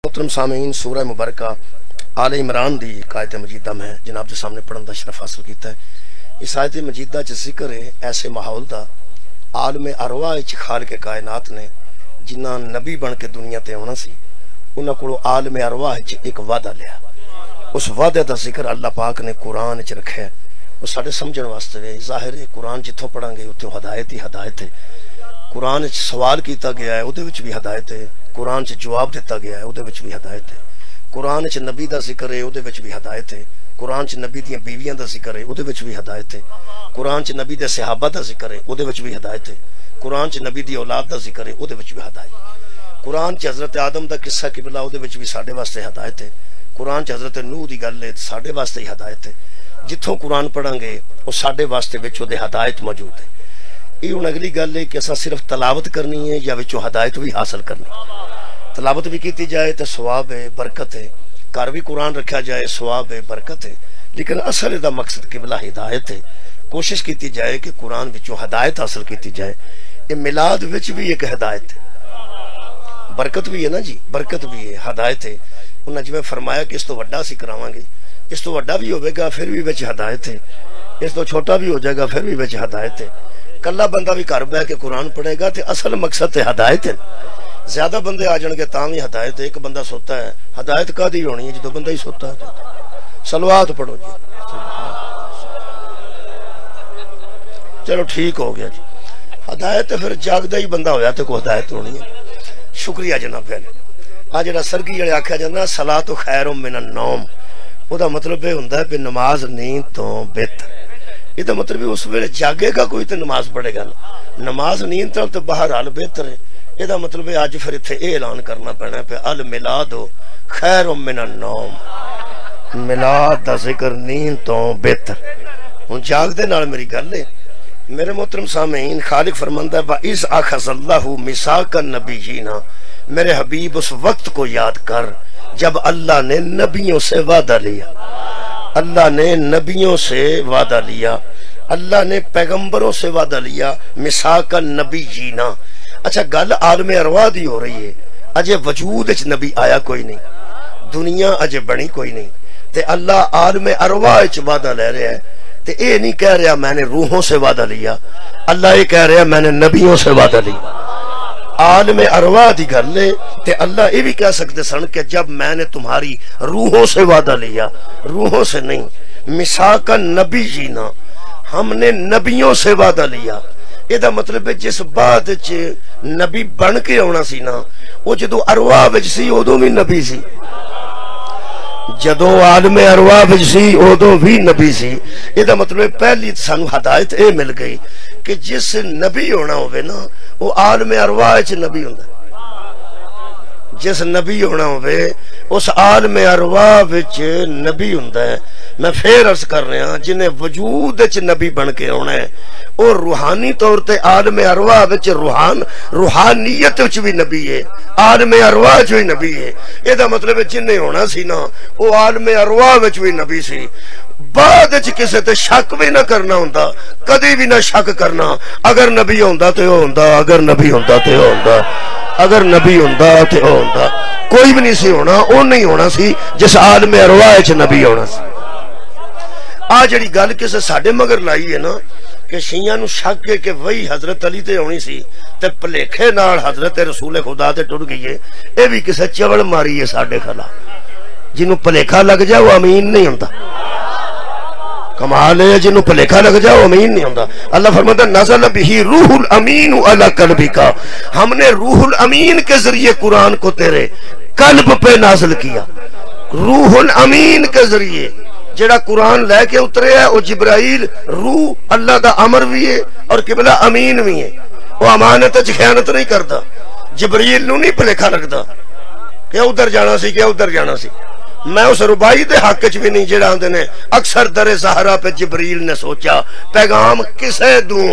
محترم سامعین، سورہ مبارکہ آل عمران دی آیت مجیدہ میں جناب کے سامنے پڑھن دا شرف حاصل کیتا ہے۔ اس آیت مجیدہ چ ذکر ہے ایسے ماحول دا عالم ارواح وچ خالق کائنات نے جنہاں نبی بن کے دنیا تے آنا سی، انہاں کولوں عالم ارواح وچ ایک وعدہ لیا۔ اس وعدے دا ذکر اللہ پاک نے قرآن وچ رکھا ہے۔ وہ ساڈے سمجھن واسطے ظاہر ہے قرآن جتھوں پڑھاں گے اتھوں ہدایت ہی ہدایت ہے۔ قرآن وچ سوال کیتا گیا ہے، اودے وچ بھی ہدایت ہے۔ قرآن چ جواب دیتا گیا ہے، اودے وچ بھی ہدایت ہے۔ قرآن چ نبی دا ذکر ہے، اودے وچ بھی ہدایت ہے۔ قرآن چ نبی دیاں بیویاں دا ذکر ہے، اودے وچ بھی ہدایت ہے۔ قرآن چ نبی دے صحابہ دا ذکر ہے، اودے وچ بھی ہدایت ہے۔ قرآن چ نبی دی اولاد دا ذکر ہے، اودے وچ بھی ہدایت ہے۔ قرآن چ حضرت آدم دا قصہ قبلہ اودے وچ بھی ساڈے واسطے ہدایت ہے۔ قرآن چ حضرت نوح دی گل ہے، ساڈے واسطے ہی ہدایت ہے۔ جتھوں قرآن پڑھاں گے او ساڈے واسطے وچ اودے ہدایت موجود ہے۔ یہ ہن اگلی گل ہے کہ اساں صرف تلاوت کرنی ہے یا وچوں ہدایت بھی حاصل کرنی ہے۔ تلاوت بھی کیتی جائے تو ثواب ہے، برکت ہے۔ گھر بھی قرآن رکھا جائے، ثواب ہے، برکت ہے۔ لیکن اصل دا مقصد قبلہ ہدایت ہے۔ کوشش کیتی جائے کہ قرآن وچوں ہدایت حاصل کیتی جائے۔ یہ میلاد وچ بھی ایک ہدایت ہے، برکت بھی ہے نا جی، برکت بھی ہے، ہدایت ہے۔ انہاں جویں فرمایا کہ اس تو وڈا سی کراواں گے، اس تو وڈا بھی ہوے گا پھر بھی وچ ہدایت ہے، اس تو چھوٹا بھی ہو جائے گا پھر بھی وچ ہدایت ہے۔ کلا بندہ بھی گھر بیٹھ کے قرآن پڑھے گا تے اصل مقصد تے ہدایت ہے۔ زیادہ بندے آ جان گے تاں بھی ہدایت ہے۔ ایک بندہ سوتا ہے، ہدایت کادی ہونی ہے جدوں بندہ ہی سوتا ہے؟ صلوات پڑھو جی، چلو ٹھیک ہو گیا جی۔ ہدایت پھر جاگدا ہی بندہ ہویا تے کوئی ہدایت ہونی ہے۔ شکریہ جناب پہلے آ جڑا سرگی والے آکھیا جاندا صلاۃ خیر من النوم، او دا مطلب یہ ہوندا ہے کہ نماز نیند تو بہتر۔ یہ دا مطلب اس ویلے جاگے گا کوئی تے نماز پڑھے گا نا، نماز نیند تو بہرحال بہتر ہے۔ یہ دا مطلب ہے اج پھر ایتھے اے اعلان کرنا پینا پہ الملاد خیر من النوم، میلاد دا ذکر نیند تو بہتر۔ ہن جاگ دے نال میری گل ہے میرے محترم سامعین، خالق فرماندا ہے وَإِذْ أَخَذَ اللَّهُ مِيثَاقَ النَّبِيِّينَ، میرے حبیب اس وقت کو یاد کر جب اللہ نے نبیوں سے وعدہ لیا۔ اللہ نے نبیوں سے وعدہ لیا، اللہ نے پیغمبروں سے وعدہ لیا۔ مِيثَاقَ النَّبِيِّينَ، اچھا گل عالم ارواح دی ہو رہی ہے، اجے وجود وچ نبی آیا کوئی نہیں، دنیا اجے بنی کوئی نہیں، تے اللہ عالم ارواح وچ وعدہ لے رہا ہے۔ تے اے نہیں کہہ رہا میں نے روحوں سے وعدہ لیا، اللہ یہ کہہ رہا میں نے نبیوں سے وعدہ لیا۔ عالم ارواح دی گل ہے تے اللہ یہ بھی کہہ سکتے سن کہ جب میں نے تمہاری روحوں سے وعدہ لیا، روحوں سے نہیں۔ میثاق النبیین، ہم نے نبیوں سے وعدہ لیا۔ یہ دا مطلب ہے جس بعد نبی بن کے آنا سی نا، وہ جدو ارواح وچ سی ادو بھی نبی سی، جدو عالم ارواح وچ سی ادو بھی نبی سی۔ یہ دا مطلب پہلی سانو ہدایت اے مل گئی کہ جس نبی ہونا ہوئے نا وہ عالم ارواح وچ نبی ہوندا ہے، جس نبی ہونا ہوئے اس عالم ارواح وچ نبی ہوندا ہے۔ میں پھر عرض کر رہا ہاں جنہیں وجود وچ نبی بن کے آنا ہے اور روحانی طور تے عالم ارواح وچ روحانیت وچ بھی نبی ہے، عالم ارواح وچ بھی نبی ہے۔ یہ دا مطلب ہے جنہیں ہونا سی نا وہ عالم ارواح وچ بھی نبی سی۔ بعد وچ کسے تے شک بھی نہ کرنا ہوندا، کدی بھی نہ شک کرنا اگر نبی ہوندا تے او ہوندا، اگر نبی ہوندا تے او ہوندا، اگر نبی ہوندا تے او ہوندا۔ کوئی بھی نہیں سی ہونا، او نہیں ہونا سی جس عالم ارواح وچ نبی ہونا سی۔ آ جڑی گل کسے ساڈے مگر لائی ہے نا کہ شیعہ نو شک ہے کہ وہی حضرت علی تے ہونی سی تے پلیکھے نال حضرت رسول خدا تے ٹر گئی ہے، اے بھی کسے چوڑ ماری ہے ساڈے خلاف۔ جنوں پلیکھا لگ جائے وہ امین نہیں ہوندا، کمال ہے جنوں پلیکھا لگ جائے وہ امین نہیں ہوندا۔ اللہ فرماتا نزل بہ روح الامین علی قلبک، ہم نے روح الامین کے ذریعے قرآن کو تیرے قلب پہ نازل کیا۔ روح الامین کے ذریعے جڑا قرآن لے کے اترے ہے وہ جبرائیل روح اللہ دا امر بھی ہے اور قبلہ امین بھی ہے، وہ امانت وچ خیانت نہیں کرتا۔ جبرائیل نو نہیں پلیکھا لگتا کہ ادھر جانا سی کہ ادھر جانا سی۔ میں اس ربائی دے حق وچ بھی نہیں جڑا آندے نے اکثر در زہرا پہ جبریل نے سوچا پیغام کسے دوں،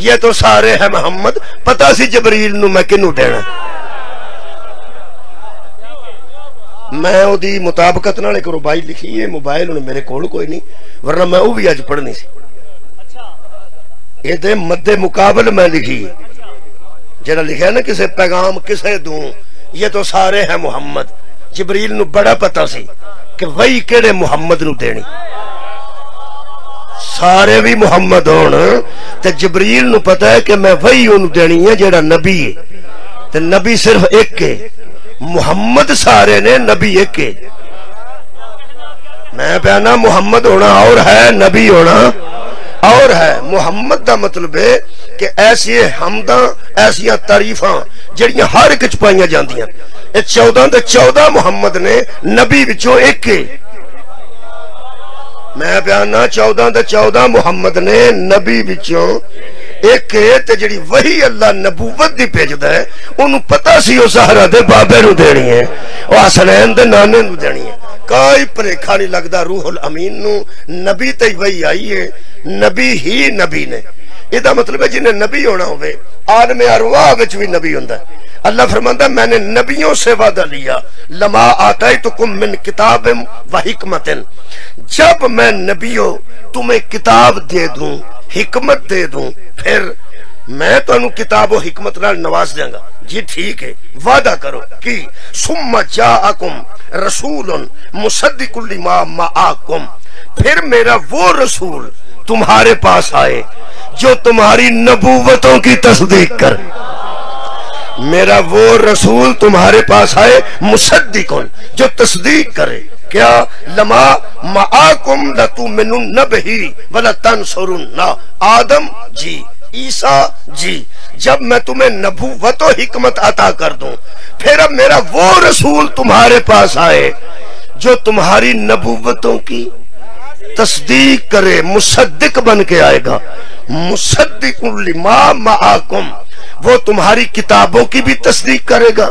یہ تو سارے ہیں محمد، پتہ سی جبریل نو میں کنوں دینا۔ میں او دی مطابقت نال ایک ربائی لکھی ہے، موبائل انہیں میرے کول کوئی نہیں ورنہ میں وہ بھی اج پڑھنی سی۔ یہ دے مد مقابل میں لکھی ہے، جڑا لکھا ہے نا کسے پیغام کسے دوں، یہ تو سارے ہیں محمد، جبریل نو بڑا پتا سی کہ وہی کیڑے محمد نو دینی، سارے بھی محمد ہون تے جبریل نو پتا ہے کہ میں وہی انہوں دینی ہے جیڑا نبی ہے، تے نبی صرف ایک ہے، محمد سارے نے، نبی ایک ہے۔ میں پہنا محمد ہونا اور ہے، نبی ہونا اور ہے۔ محمد دا مطلب ہے کہ ایسی حمداں، ایسی تعریفاں جڑیاں ہر ایک چپائیاں جاندیاں، اے 14 محمد نے، نبی وچوں ایک ہے۔ میں پیانا 14 محمد نے، نبی وچوں ایک ہے، تے جڑی وہی اللہ نبوت دی بھیجدا ہے انہوں پتہ سی او زہرا دے بابے نو دینی ہے، او حسنین دے نانے نو دینی ہے۔ کوئی پریکھا نہیں لگدا روح الامین نو، نبی تے وہی آئی ہے، نبی ہی نبی نے۔ ادا مطلب ہے جنہیں نبی ہونا ہوئے، عالم ارواح وچ بھی نبی ہوندا ہے۔ اللہ فرماندا میں نے نبیوں سے وعدہ لیا، لما آتیتکم من کتاب و حکمت، جب میں نبیوں تمہیں کتاب دے دوں، حکمت دے دوں، پھر میں تو انہوں کتاب و حکمت نال نواز دیں گا۔ جی ٹھیک ہے، وعدہ کرو کی ثم جاءکم رسول مصدق لما معاکم، پھر میرا وہ رسول تمہارے پاس آئے جو تمہاری نبوتوں کی تصدیق کر، میرا وہ رسول تمہارے پاس آئے مصدقن، جو تصدیق کرے کیا، لما معاکم لتؤمنن بہ ولتنصرن، آدم جی، عیسیٰ جی، جب میں تمہیں نبوت و حکمت عطا کر دوں، پھر اب میرا وہ رسول تمہارے پاس آئے جو تمہاری نبوتوں کی تصدیق کرے، مصدق بن کے آئے گا، مصدق لما معاکم، وہ تمہاری کتابوں کی بھی تصدیق کرے گا،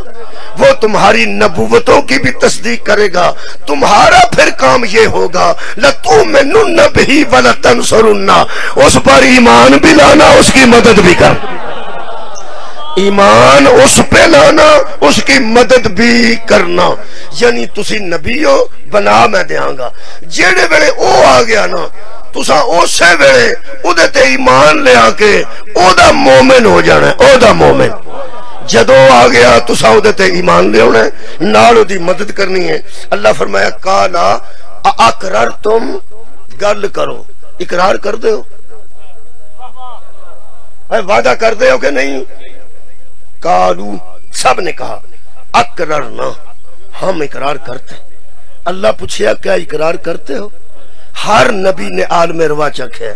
وہ تمہاری نبوتوں کی بھی تصدیق کرے گا۔ تمہارا پھر کام یہ ہوگا لتؤمنن بہ ولتنصرن، اس پر ایمان بھی لانا، اس کی مدد بھی کر، ایمان اس پہ لانا، اس کی مدد بھی کرنا۔ یعنی تسی نبی ہو، بنا میں دیاں گا، جیڑے ویلے او آ گیا نا تسا اسے ویلے او دے تے ایمان لے آ کے او دا مومن ہو جانا ہے، او دا مومن جدو آ گیا تسا او دے تے ایمان لے ہونا ہے، نال او دی مدد کرنی ہے۔ اللہ فرمایا قالا اقررتم، گل کرو، اقرار کر دے ہو، وعدہ کر دے ہو کہ نہیں؟ قالو، سب نے کہا اقررنا، ہم اقرار کرتے۔ اللہ پوچھیا کیا اقرار کرتے ہو؟ ہر نبی نے عالم روا چکھے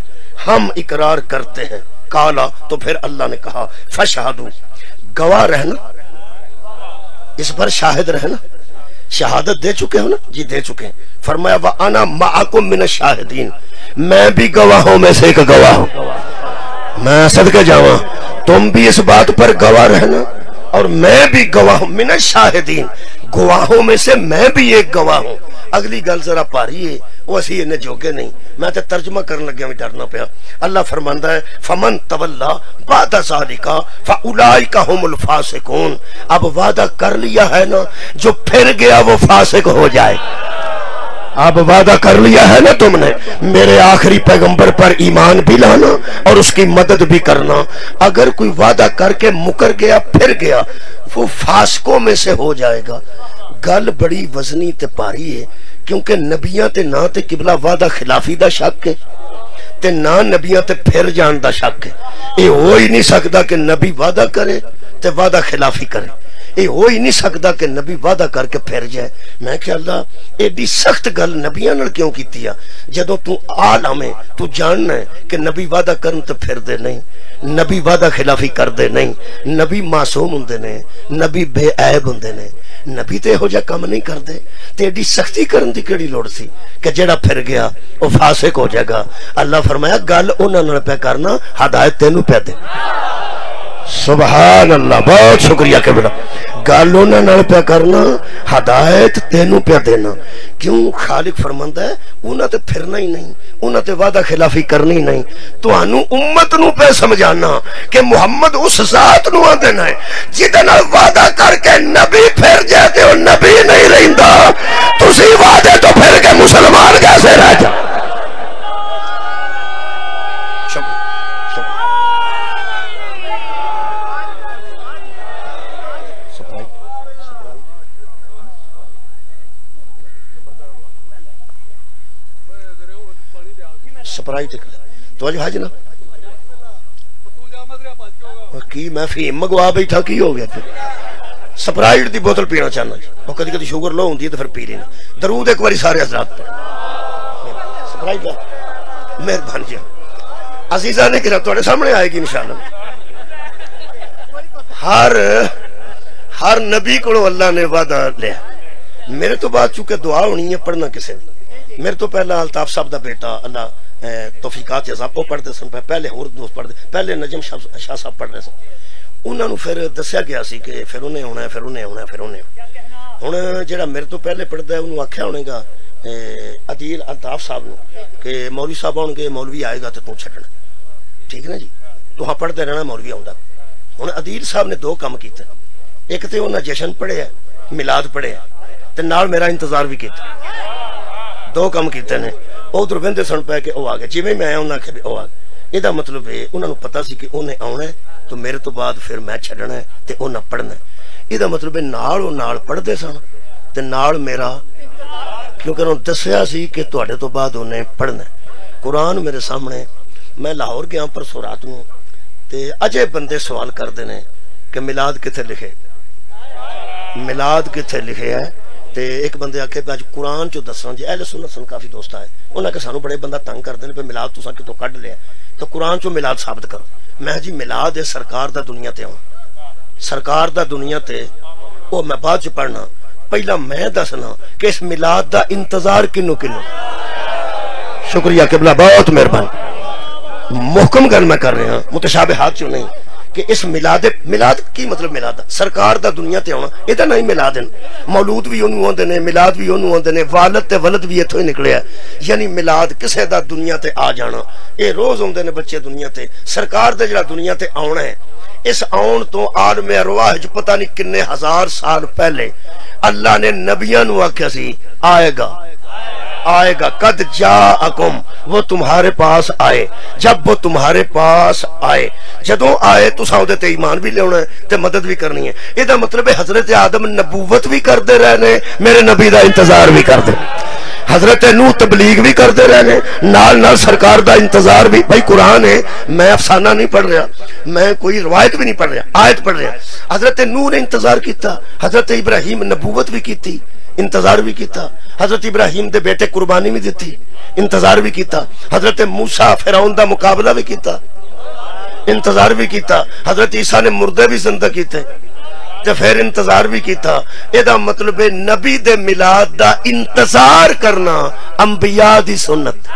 ہم اقرار کرتے ہیں۔ کالا، تو پھر اللہ نے کہا فشہدو، گواہ رہنا، اس پر شاہد رہنا۔ شہادت دے چکے ہو نا؟ جی دے چکے ہیں۔ فرمایا وَأَنَا مَعَكُمْ مِنَ الشَّاهِدِينَ، میں بھی گواہوں میں سے ایک گواہ ہوں، میں صدقے جاواں، تم بھی اس بات پر گواہ رہنا اور میں بھی گواہ ہوں، من الشاہدین، گواہوں میں سے میں بھی ایک گواہ ہوں۔ اگلی گل ذرا پاری ہے، وہ اسی انہیں جوگے نہیں، میں تے ترجمہ کرنے لگیا میں ڈرنا پیا۔ اللہ فرماندا ہے فمن تولا بعد ذالک فاولئک هم الفاسقون، اب وعدہ کر لیا ہے نا، جو پھر گیا وہ فاسق ہو جائے۔ اب وعدہ کر لیا ہے نا تم نے میرے آخری پیغمبر پر ایمان بھی لانا اور اس کی مدد بھی کرنا، اگر کوئی وعدہ کر کے مکر گیا پھر گیا وہ فاسقوں میں سے ہو جائے گا۔ گل بڑی وزنی تے پاری ہے، کیونکہ نبیاں تے نہ تے قبلہ وعدہ خلافی دا شک ہے تے نہ نبیاں تے پھر جان دا شک ہے۔ یہ ہو ہی نہیں سکتا کہ نبی وعدہ کرے تے وعدہ خلافی کرے، یہ ہو ہی نہیں سکتا کہ نبی وعدہ کر کے پھر جائے۔ میں کہ اللہ ایڈی سخت گل نبیاں نال کیوں کیتی ہے؟ جدوں تو عالم ہے، تو جاننا ہے کہ نبی وعدہ کرن تے پھر دے نہیں، نبی وعدہ خلافی کر دے نہیں، نبی معصوم ہوندے نے، نبی بے عیب ہوندے نے، نبی تے ہو جا کم نہیں کر دے، تے ایڈی سختی کرن دی کیڑی لوڑ سی کہ جڑا پھر گیا وہ فاسق ہو جائے گا۔ اللہ فرمایا گل انہاں نال پہ کرنا، ہدایت تینوں پہ دے۔ سبحان اللہ، بہت شکریہ کہ بڑا گل انہاں نال پہ کرنا، ہدایت تینوں پہ دینا۔ کیوں؟ خالق فرماندا ہے انہاں تے پھرنا ہی نہیں، انہاں تے وعدہ خلافی کرنی نہیں، تانوں امت نو پہ سمجھانا کہ محمد اس ذات نو آندنا ہے جہدے نال وعدہ کر کے نبی پھر جائے تے او نبی نہیں رہندا، تسی وعدے تو پھر کے مسلمان کیسے رہ جا۔ سپرائٹ تو جو ہے جناب کی میں فیم منگوا بیٹھا کی ہو گیا پھر سپرائٹ دی بوتل پینا چاہنا جی وہ کدی کدی شوگر لو ہوندی ہے تو پھر پی لینا درود ایک باری سارے حضرات پہ سپرائٹ مہربانی جی عزیزہ نے کہا تھوڑے سامنے آئے گی انشاءاللہ ہر نبی کو اللہ نے وعدہ لیا میرے تو بعد چونکہ دعا ہونی ہے پڑھنا کسے میرے تو پہلا الطاف صاحب دا بیٹا اللہ توفیقات عذاب وہ پڑھتے سن پہلے اور دوست پڑھتے پہلے نجم شاہ صاحب پڑھ رہے سن انہوں نے پھر دسیا گیا سی کہ پھر انہیں ہونا ہے پھر انہیں ہونا ہے پھر انہیں ہوں جہاں میرے تو پہلے پڑھتا ہے انہوں آخیا ہونے گا عدیل الطاف صاحب نو کہ مولوی صاحب آؤ گے مولوی آئے گا تو تم چھڈنا ٹھیک نا جی تو ہاں پڑھتے رہنا مولوی آؤں ہوں عدیل صاحب نے دو کام کیتے ایک تو انہیں جشن پڑھیا میلاد پڑھیا تے نال میرا انتظار بھی کیتا دو کام کیتے نے ادھر بہتے سن پہ کہ وہ آ گئے جی میں آیا انہیں آخر وہ آ گئے یہ مطلب ہے انہوں نے پتا سی کہ انہیں آنا ہے تو میرے تو بعد پھر میں چھڈنا ہے تے انہیں پڑھنا ہے یہ مطلب ہے نال پڑھتے سن تے نال میرا کیونکہ انہوں نے دسیا سی کہ تواڈے تو بعد انہیں پڑھنا ہے قرآن میرے سامنے میں لاہور گیا پرسوں رات نوں تے اجے بندے سوال کرتے ہیں کہ میلاد کتنے لکھے میلاد کتنے لکھے ہے تے ایک بندے آکھے پہ قرآن چو دسنا جی اہل سنت سن کافی دوست آئے انہوں نے کہ سانو بڑے بندہ تنگ کرتے ہیں پہ میلاد تو سن کتوں کڈ لیا تو قرآن چو میلاد ثابت کرو میں جی میلاد ہے سرکار دا دنیا تے ہوں سرکار دا دنیا تے وہ میں بعد چ پڑھنا پہلا میں دسنا کہ اس میلاد دا انتظار کنو شکریہ قبلہ بہت مہربانی محکم گل میں کر رہے ہیں متشابہات چوں نہیں کہ اس میلاد کی مطلب میلاد سرکار دا دنیا تے ہونا یہ تو نہیں میلاد مولود بھی انہوں ہوندے نے میلاد بھی انہوں ہوندے نے والد تے ولد بھی اتھوں ہی نکلے ہے یعنی میلاد کسے دا دنیا تے آ جانا یہ روز ہوندے نے بچے دنیا تے سرکار دے جڑا دنیا تے آنا ہے اس آن تو عالم ارواح جو پتہ نہیں کنے ہزار سال پہلے اللہ نے نبیاں نو آکھیا سی آئے گا قد جاءکم وہ تمہارے پاس آئے جب وہ تمہارے پاس آئے جدوں آئے تو ساؤدے تے ایمان بھی لیونا ہے تے مدد بھی کرنی ہے یہ دا مطلب ہے حضرت آدم نبوت بھی کردے رہنے میرے نبی دا انتظار بھی کردے حضرت نوح تبلیغ بھی کردے رہنے نال سرکار دا انتظار بھی بھائی قرآن ہے میں افسانہ نہیں پڑھ رہا میں کوئی روایت بھی نہیں پڑھ رہا آیت پڑھ رہا حضرت نوح نے انتظار کیتا حضرت ابراہیم نبوت بھی کیتی انتظار بھی کیتا حضرت ابراہیم دے بیٹے قربانی بھی دیتی انتظار بھی کیتا حضرت موسیٰ فرعون دا مقابلہ بھی کیتا انتظار بھی کیتا حضرت عیسیٰ نے مردے بھی زندہ کیتے تے پھر انتظار بھی کیتا یہ دا مطلب ہے نبی دے میلاد دا انتظار کرنا انبیاء دی سنت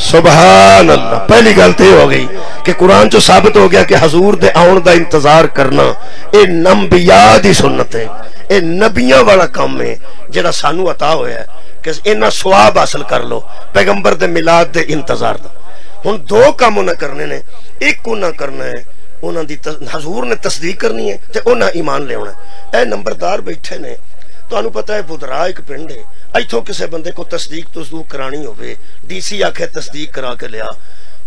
سبحان اللہ پہلی گل یہ ہو گئی کہ قرآن جو ثابت ہو گیا کہ حضور دے آن دا انتظار کرنا یہ انبیاء دی سنت ہے یہ نبیاں والا کام ہے جڑا سانو عطا ہویا ہے کہ انہاں ثواب حاصل کر لو پیغمبر دے میلاد دے انتظار دا ہن دو کام انہاں کرنے نے ایک انہاں کرنا ہے انہاں دی حضور نے تصدیق کرنی ہے تے انہاں ایمان لے ہونا اے نمبردار بیٹھے نے تو انہوں پتہ ہے بدرا ایک پنڈ ہے ایتھوں کسے بندے کو تصدیق کرانی ہوئے ڈی سی آکھے تصدیق کرا کے لیا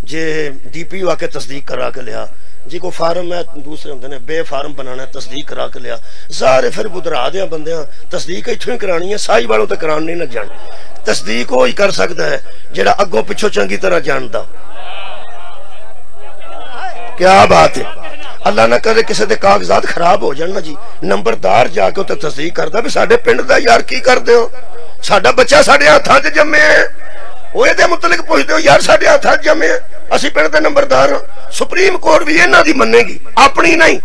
جے ڈی پی او آکے تصدیق کرا کے لیا جی کو فارم ہے دوسرے ہوندے نے بے فارم بنانا ہے تصدیق کرا کے لیا سارے پھر بدرا دیاں بندیاں تصدیق ایتھوں ہی کرانی ہے سائی والوں تے کران نہیں نہ جان تصدیق وہی کر سکتا ہے جڑا اگوں پچھوں چنگی طرح جاندا کیا بات ہے اللہ نہ کرے کسی دے کاغذات خراب ہو جان نا جی نمبردار جا کے تے تصدیق کردا بھی ساڈے پنڈ دا یار کی کردے ہو ساڈا بچہ ساڈے ہاتھاں تے جمے ہے وہ دے متعلق پوچھتے ہو یار ساڈے ہاتھاں تے جمے اسی پنڈ دے نمبردار سپریم کورٹ بھی انہاں دی منے گی اپنی نہیں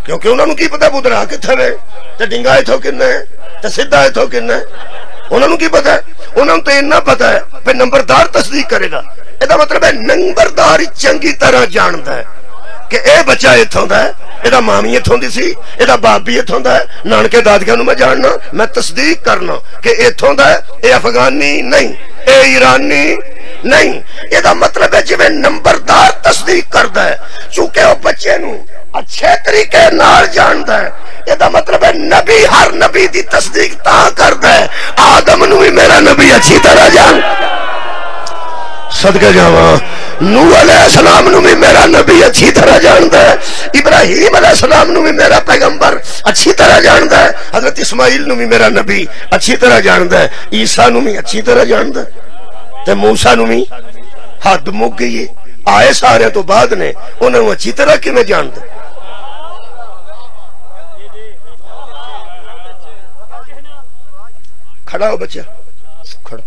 کیونکہ انہاں نوں کی پتہ بدرا کتھے وے تے ڈنگا ایتھوں کنے ہے تے سیدھا ایتھوں کنے ہے انہاں نوں کی پتہ ہے انہاں نوں تے اتنا پتہ ہے پھر نمبردار تصدیق کرے گا یہ مطلب ہے نمبردار چنگی طرح جاندا ہے کہ اے بچہ ایتھوں دا ہے یہ مامی اتھوں دی سی یہ باپ بھی اتھوں دا ہے نانکے دادکیاں نوں میں جاننا میں تصدیق کرنا کہ اتھوں دا ہے اے افغانی نہیں اے ایرانی نہیں یہ مطلب ہے جویں نمبردار تصدیق کردا ہے چونکہ وہ بچے نوں اچھے طریقے نال جاندا ہے یہ مطلب ہے نبی ہر نبی دی تصدیق تاں کردا ہے آدم نوں بھی میرا نبی اچھی طرح جان صدقے جاواں نوح علیہ السلام نو بھی میرا نبی اچھی طرح جاندا ہے ابراہیم علیہ السلام نو بھی میرا پیغمبر اچھی طرح جاندا ہے حضرت اسماعیل نو بھی میرا نبی اچھی طرح جاندا ہے عیسیٰ نو بھی اچھی طرح جاندا ہے تے موسیٰ نو بھی حد مک گئی آئے سارے تو بعد نے انہوں نے اچھی طرح کی میں جانتا کھڑا ہو بچہ کھڑا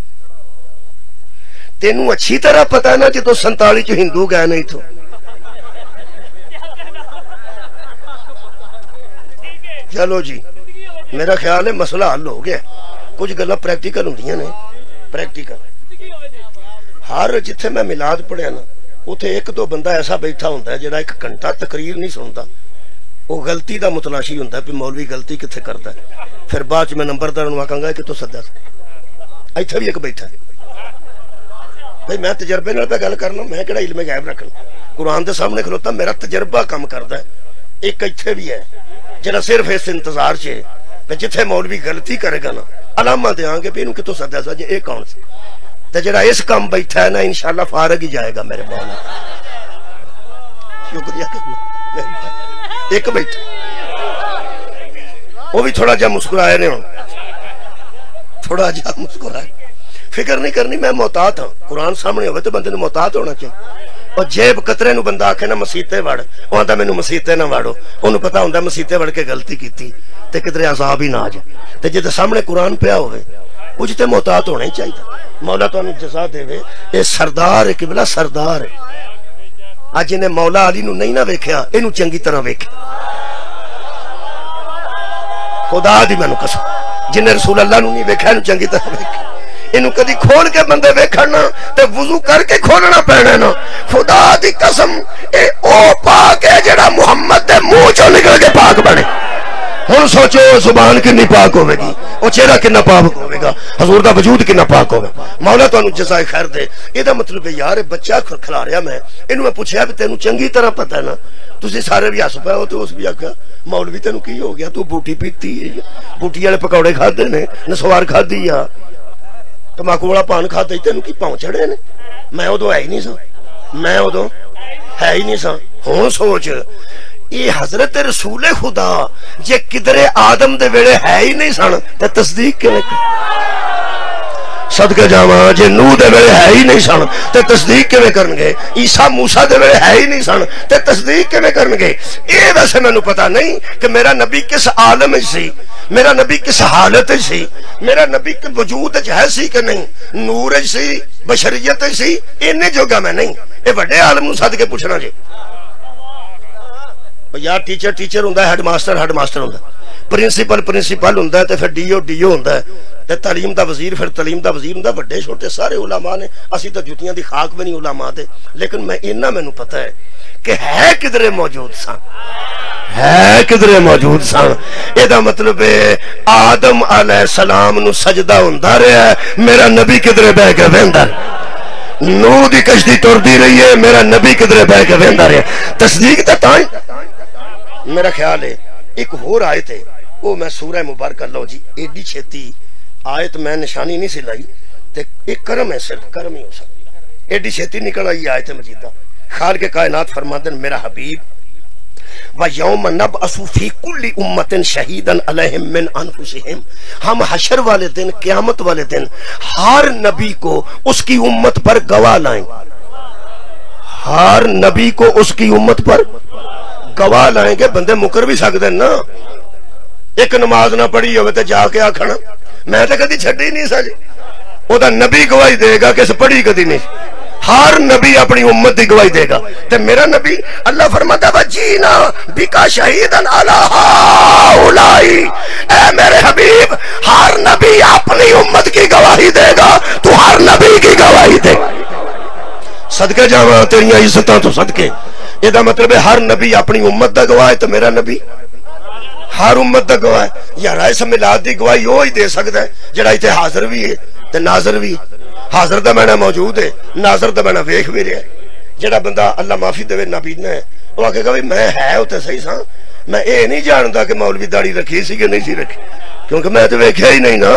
تینوں اچھی طرح پتا نا جی تو 47 جو ہندو گئے نہیں تو چلو جی میرا خیال ہے مسئلہ حل ہو گیا کچھ گلا پریکٹیکل ہوندیاں نے پریکٹیکل ہر جتھے میں میلاد پڑھیا نا اتھے ایک دو بندہ ایسا بیٹھا ہوتا ہے جڑا ایک گھنٹہ تقریر نہیں سنتا وہ غلطی دا متلاشی ہوتا ہے پھر مولوی غلطی کتھے کرتا ہے پھر بعد میں نمبردار نو آکھاں گا کہ تو سدا ایتھے بھی ایک بیٹھا ہے بھئی میں تجربے نال پہ گل کرنا میں کہڑا علم غیب رکھنا قرآن دے سامنے کھلوتا میرا تجربہ کام کرتا ہے ایک ایتھے بھی ہے جڑا صرف اس انتظار چھے کہ جتھے مولوی غلطی کرے گا نا علامہ دیاں گے بھی انہوں کتوں سدا سا جے ایک کون سے تے جڑا اس کام بیٹھا ہے نا انشاءاللہ فارغ ہی جائے گا میرے مولا شکریہ کرنا ایک بیٹھا وہ بھی تھوڑا جا مسکرائے نے ہوں تھوڑا جا مسکرائے فکر نہیں کرنی میں محتاط ہوں قرآن سامنے ہوئے تو بندے نے محتاط ہونا چاہیے اور جیب قطرے نو بندہ آکھے نا مسیتے وڑ وہ آندا میں نو مسیتے نہ وڑو انہوں پتا ہوندہ مسیتے وڑ کے غلطی کیتی تے کدھر عذاب ہی نہ آ جائے تے جے سامنے قرآن پیا ہوئے کچھ تے محتاط ہونا ہی چاہیے مولا تو انہوں جزا دے وے اے سردار ہے قبلہ سردار ہے آج انہیں مولا علی نو نہیں نہ ویکھیا انہوں چنگی طرح ویکھیا خدا دی میں نو قسم جنہیں رسول اللہ نو نہیں ویکھیا انہوں چنگی طرح ویکھیا انہوں کدی کھول کے بندے ویکھنا تے وضو کر کے کھولنا پینا نا خدا دی قسم اے او پاک ہے جڑا محمد دے منہ چوں نکل کے پاک بنے ہن سوچو زبان کتنی پاک ہوے گی او چہرہ کتنا پاک ہوے گا حضور دا وجود کتنا پاک ہوے مولا تانوں جزائے خیر دے اے دا مطلب ہے یار بچہ کھلا رہا میں اینوں میں پوچھیا کہ تینوں چنگی طرح پتہ ہے نا تسی سارے بھی ہس پئے ہو تے اس بھی آکھیا مولوی تینوں کی ہو گیا تو بوٹی پیتی ہے بوٹی والے پکوڑے کھادے نے نسوار کھادی آ تماکو والا پان کھاتے تینوں کی پاؤں چڑھے نے میں ادو ہے ہی نہیں سا میں ادو ہے ہی نہیں سا ہوں سوچ یہ حضرت رسول خدا جے کدھر آدم دے ویڑے ہے ہی نہیں سن تے تصدیق کے لئے صدقہ جاواں جے نوح دے ویڑے ہے ہی نہیں سن تے تصدیق کے میں کرنگے عیسیٰ موسیٰ دے ویڑے ہے ہی نہیں سن تے تصدیق کے میں کرنگے اے ویسے میں نو پتا نہیں کہ میرا نبی کس عالم سی میرا نبی کس حالت سی میرا نبی کے وجود ہے سی کہ نہیں نور سی بشریت سی انہیں جوگا میں نہیں اے بڑے عالم نو ساتھ کے پوچھنا جی یار ٹیچر ٹیچر ہوندہ ہے ہیڈ ماسٹر ہوندہ ہے پرنسپل ہوندہ ہے تے پھر ڈیو ہوندہ ہے تے تعلیم دا وزیر پھر تعلیم دا وزیر ہوندہ ہے بڑے چھوٹے سارے علماء نے اسی تا جوتیاں دی خاک میں نہیں علماء دے لیکن میں انہا میں نو پتہ ہے کہ ہے کدھرے موجود سان ہے کدھرے موجود سان اے دا مطلب ہے آدم علیہ السلام نو سجدہ ہوندہ رہا ہے میرا نبی کدھرے بے کے ویندہ نو دی کشتی ٹور دی رہی ہے میرا نبی کدھرے بے کے ویندہ رہا ہے تصدیق تا تائیں میرا خیال ہے ایک اور آیت ہے وہ میں سورہ مبارکہ لو جی ایڈی چھتی آیت میں نشانی نہیں سی لائی تے ایک کرم ہے صرف کرم ہی ہو سکتی ایڈی چھتی نکل آئی آیت مجیدہ خالق کائنات فرماندن میرا حبیب وَيَوْمَ نَبْعَثُ فِي كُلِّ أُمَّةٍ شَهِيدًا عَلَيْهِمْ مِنْ أَنفُسِهِمْ ہم حشر والے دن قیامت والے دن ہر نبی کو اس کی امت پر گواہ لائیں ہر نبی کو اس کی امت پر گواہ لائیں گے بندے مکر بھی سکتے ہیں نا ایک نماز نہ پڑھی ہوئے تے جا کے آکھنا میں تے کدی چھڑی نہیں سا جی وہ دا نبی گواہی دے گا کہ اس پڑھی کدی نہیں ہر نبی اپنی امت دی گواہی دے گا تے میرا نبی اللہ فرماتا وَجِينَا بِكَ شَهِيدًا عَلَى هَؤُلَاءِ اے میرے حبیب ہر نبی اپنی امت کی گواہی دے گا تو ہر نبی کی گواہی دے صدقے جاواں تیریاں عزتاں تو صدقے یہ دا مطلب ہے ہر نبی اپنی امت دا گواہ ہے تو میرا نبی ہر امت دا گواہ ہے یا رائے سے میلاد دی گواہی وہ ہی دے سکتا ہے جڑا ایتھے حاضر بھی ہے تے ناظر بھی حاضر دا میں موجود ہے ناظر دا میں ویکھ بھی رہا ہے جڑا بندہ اللہ معافی دے نابینا ہے وہ آکے گا میں ہے ہوتے صحیح سا میں اے نہیں جانتا کہ مولوی داڑھی رکھی سی کہ نہیں سی رکھی کیونکہ میں تو ویکھیا ہی نہیں نا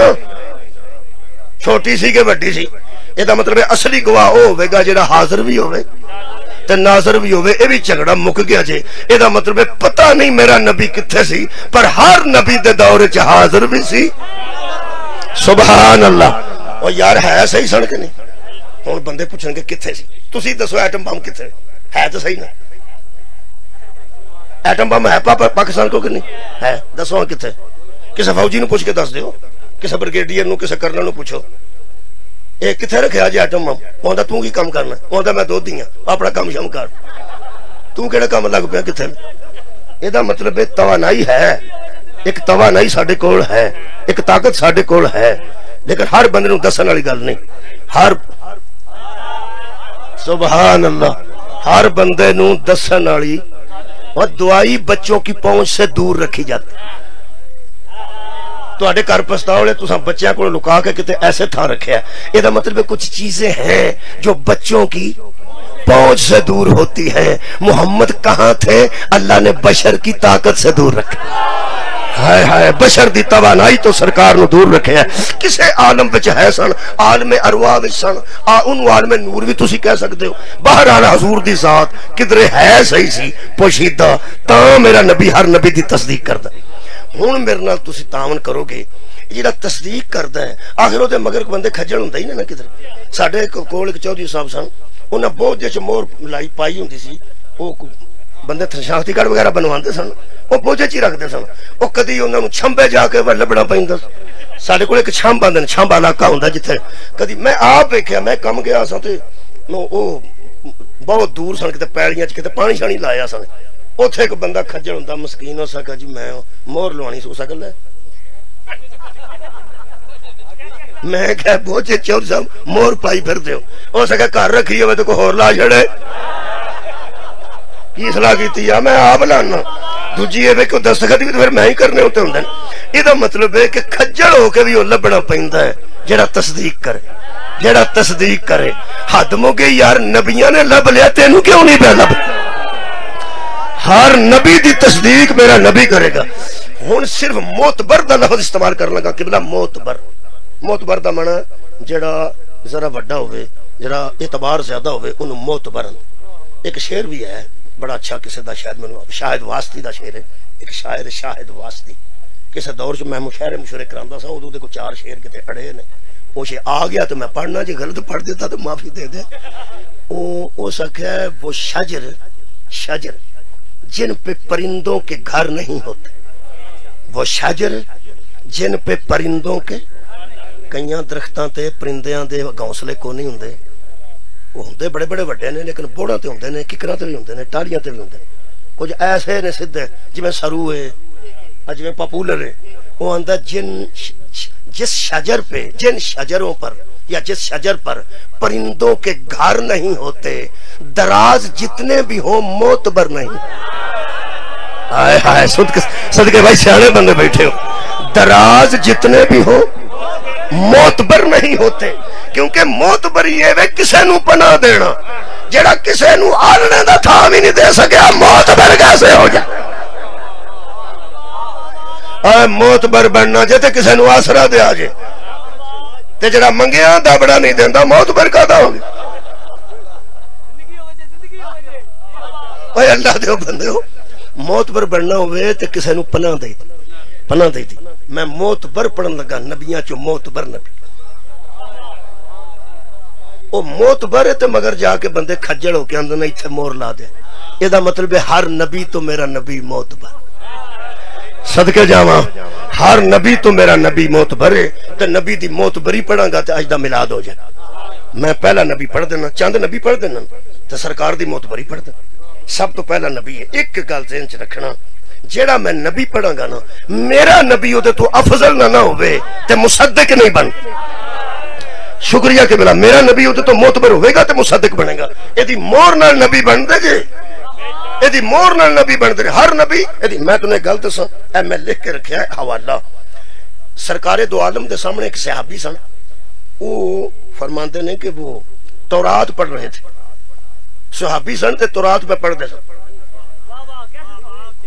چھوٹی سی کہ بڑی سی یہ دا مطلب ہے اصلی گواہ وہ ہوئے گا جڑا حاضر بھی ہوئے تے ناظر بھی ہوئے اے بھی جھگڑا مک گیا جے یہ دا مطلب ہے پتہ نہیں میرا نبی کتھے سی پر ہر نبی دے دور چ حاضر بھی سی سبحان اللہ اور یار ہے صحیح سن کے نہیں ہوں بندے پوچھن گے کتنے سی، تسی دسو ایٹم بم کتنے ہے؟ تو صحیح نا، ایٹم بم ہے پاکستان کو کہ نہیں ہے؟ دسو کتنے؟ کسی فوجی نو پوچھ کے دس دیو، کسی بریگیڈیئر نو، کسی کرنل نو پوچھو یہ کتنے رکھا جی ایٹم بم؟ آندا تو کی کام کرنا؟ آندا میں دو دیاں اپنا کام شام کر، تو کیڑا کام لگ پیا کتنے؟ یہ مطلب توانائی ہے، ایک توانائی ساڈے کول ہے، ایک طاقت ساڈے کول ہے، لیکن ہر بندے نو دسن والی گل نہیں، ہر سبحان اللہ ہر بندے نو دسن والی، اور دعائی بچوں کی پہنچ سے دور رکھی جاتی۔ تو آڈے کار پستاولے تو ساں بچیاں کو لکا کے کتے ایسے تھا رکھے ہیں، یہ مطلب کچھ چیزیں ہیں جو بچوں کی پہنچ سے دور ہوتی ہیں۔ محمد کہاں تھے؟ اللہ نے بشر کی طاقت سے دور رکھے، ہائے ہائے بشر دی توانائی تو سرکار نو دور رکھے ہے۔ کسے عالم وچ ہے سن، عالم ارواح وچ سن، ان عالم نور بھی تسی کہہ سکتے ہو، بہرحال حضور دی ذات کدرے ہے صحیح سی پوشیدہ، تاں میرا نبی ہر نبی دی تصدیق کردا۔ ہن میرے نال تسی تعاون کرو گے، جڑا تصدیق کردا ہے آخر او دے مگر بندے کھجل ہوندا ہی نہ کدھر۔ ساڈے کول ایک چودھری صاحب سن، انہاں بہت جے مور لائی پائی ہوندی سی، او بندے شناختی کارڈ وغیرہ بنواندے سن، وہ بوجھے چی رکھتے سن، وہ کدی انہوں نے چھمبے جا کے لبنا پیندا۔ ساڈے کول ایک چھمب آندے، چھمب علاقہ ہوندا جتھے کدی میں آپ ویکھیا، میں کم گیا سا تے او بہت دور سن، کتے پیڑیاں چ کتے پانی شانی لایا سن، اوتھے ایک بندہ کھجل ہوندا مسکین، ہو سکا جی میں مور لوانی سو سکل ہے، میں کہ بوجھے چودھری صاحب مور پائی پھر دیو، ہو سکا گھر رکھی ہوئے تو کوئی ہور لا چھڑے، کی صلاح کیتی ہے میں آپ لانا دوجی ہے کہ دستخط بھی تو پھر میں ہی کرنے ہوتے ہوں۔ یہ مطلب ہے کہ کھجل ہو کے بھی وہ لبنا پیندا ہے جڑا تصدیق کرے، جڑا تصدیق کرے۔ حد موگے یار نبیاں نے لب لیا، تینوں کیوں نہیں پہ لب؟ ہر نبی دی تصدیق میرا نبی کرے گا۔ ہن صرف معتبر دا لفظ استعمال کرنا لگا، قبلہ معتبر، معتبر دا معنی جڑا ذرا وڈا ہوئے، جڑا اعتبار زیادہ ہوئے، انہوں معتبر۔ ایک شعر بھی ہے بڑا اچھا کسی دا، شاید میں شاہد واسطی دا شعر ہے، ایک شاعر شاہد واسطی، کسی دور جو میں مشاعرے مشورے کراندا سا، ادو دے کو 4 شعر کتے اڑے نے، وہ شعر آ گیا تو میں پڑھنا، جی غلط پڑھ دیتا تو معافی دے دے۔ وہ سکھا ہے وہ شجر جن پہ پرندوں کے گھر نہیں ہوتے، وہ شجر جن پہ پرندوں کے، کئیاں درختاں تے پرندیاں دے گھونسلے کو نہیں ہوندے، وہ ہوندے بڑے بڑے وڈے نے، لیکن بوڑا تے ہوندے نے، ککراں تے بھی ہوندے نے، ٹالیاں تے بھی ہوندے نے، کچھ ایسے نے سدھے جویں سرو ہے، جویں پاپولر ہے۔ وہ آندا جس شجر پہ، جن شجروں پر یا جس شجر پر پرندوں کے گھر نہیں ہوتے، دراز جتنے بھی ہوں معتبر نہیں۔ ہائے ہائے صدقے بھائی سیانے بندے بیٹھے ہو، دراز جتنے بھی ہوں معتبر نہیں ہوتے، کیونکہ معتبر یہ ہے کسے نو پناہ دینا، جڑا کسے نو آلنے دا تھا بھی نہیں دے سکیا، معتبر کیسے ہو جائے؟ معتبر بننا جے تے کسے نو آسرا دے آجے، تے جڑا منگیاں دا بڑا نہیں دیندا، معتبر کہتا ہوگی؟ اے اللہ دے بندے ہو، معتبر بننا ہوئے تے کسے نو پناہ دے دی، پناہ دے دی۔ میں معتبر پڑھن لگا، نبیاں چو معتبر نبی، وہ معتبر ہے تے مگر جا کے بندے کھجل ہو کے اندر نہیں تھے مور لا دے۔ یہ دا مطلب ہے ہر نبی تو میرا نبی معتبر، صدقے جاواں ہر نبی تو میرا نبی معتبر ہے، تے نبی دی معتبری پڑھاں گا تے اج دا میلاد ہو جائے۔ میں پہلا نبی پڑھ دینا، چاند نبی پڑھ دینا تے سرکار دی معتبری پڑھ دینا، سب تو پہلا نبی ہے۔ ایک گل ذہن چ رکھنا، جیڑا میں نبی پڑھاں گا نا، میرا نبی او دے تو افضل نہ ہوئے تے مصدق نہیں بن۔ شکریہ کہ بلا میرا نبی او دے تو معتبر ہوئے گا تے مصدق بنے گا، ایدی مور نال نبی بن دے گے، ایدی مور نال نبی بن دے گے ہر نبی۔ ایدی میں تنے گل دساں، اے میں لکھ کے رکھیا ہے حوالہ، سرکار دو عالم دے سامنے ایک صحابی سن، وہ فرماندے نے کہ وہ تورات پڑھ رہے تھے، صحابی سن تے تورات پہ پڑھ دے سن،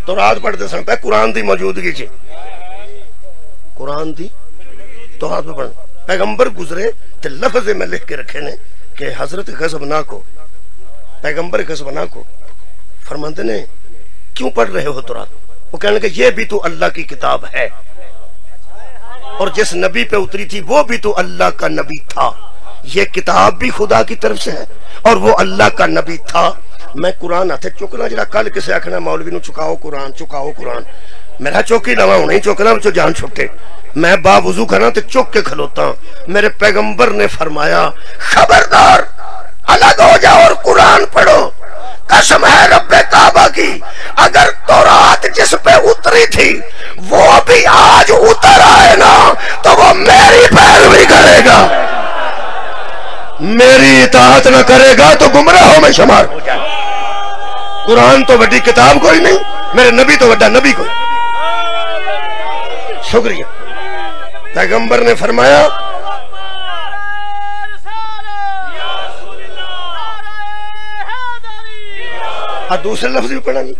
تورات پڑھ دے سن پہ قرآن دی موجودگی چ، قرآن دی تورات پہ پڑھ، پیغمبر گزرے تے لفظ میں لکھ کے رکھے نے کہ حضرت غضبناک کو، پیغمبر غضبناک کو فرماندے نے کیوں پڑھ رہے ہو تورات؟ وہ کہنے کہ یہ بھی تو اللہ کی کتاب ہے، اور جس نبی پہ اتری تھی وہ بھی تو اللہ کا نبی تھا، یہ کتاب بھی خدا کی طرف سے ہے اور وہ اللہ کا نبی تھا. میں قرآن ہاتھ چکنا جڑا کل کسے آکھنا مولوی نو چکاؤ قرآن چکاؤ قرآن, میرا چوکی نواں ہونا ہی چوکنا وچوں جان چھٹے. میں با وضو کرنا تے چوک کے کھلوتا ہوں. میرے پیغمبر نے فرمایا خبردار الگ ہو جاؤ اور قرآن پڑھو. قسم ہے رب کعبہ کی, اگر تورات جس پہ اتری تھی وہ بھی آج اتر آئے نا تو وہ میری پیروی کرے گا, میری اطاعت نہ کرے گا تو گمراہوں میں شمار ہو جائے. قرآن تو بڑی کتاب کوئی نہیں, میرے نبی تو بڑا نبی کوئی. شکریہ. پیغمبر نے فرمایا اور دوسرے لفظ بھی پڑھا نہیں.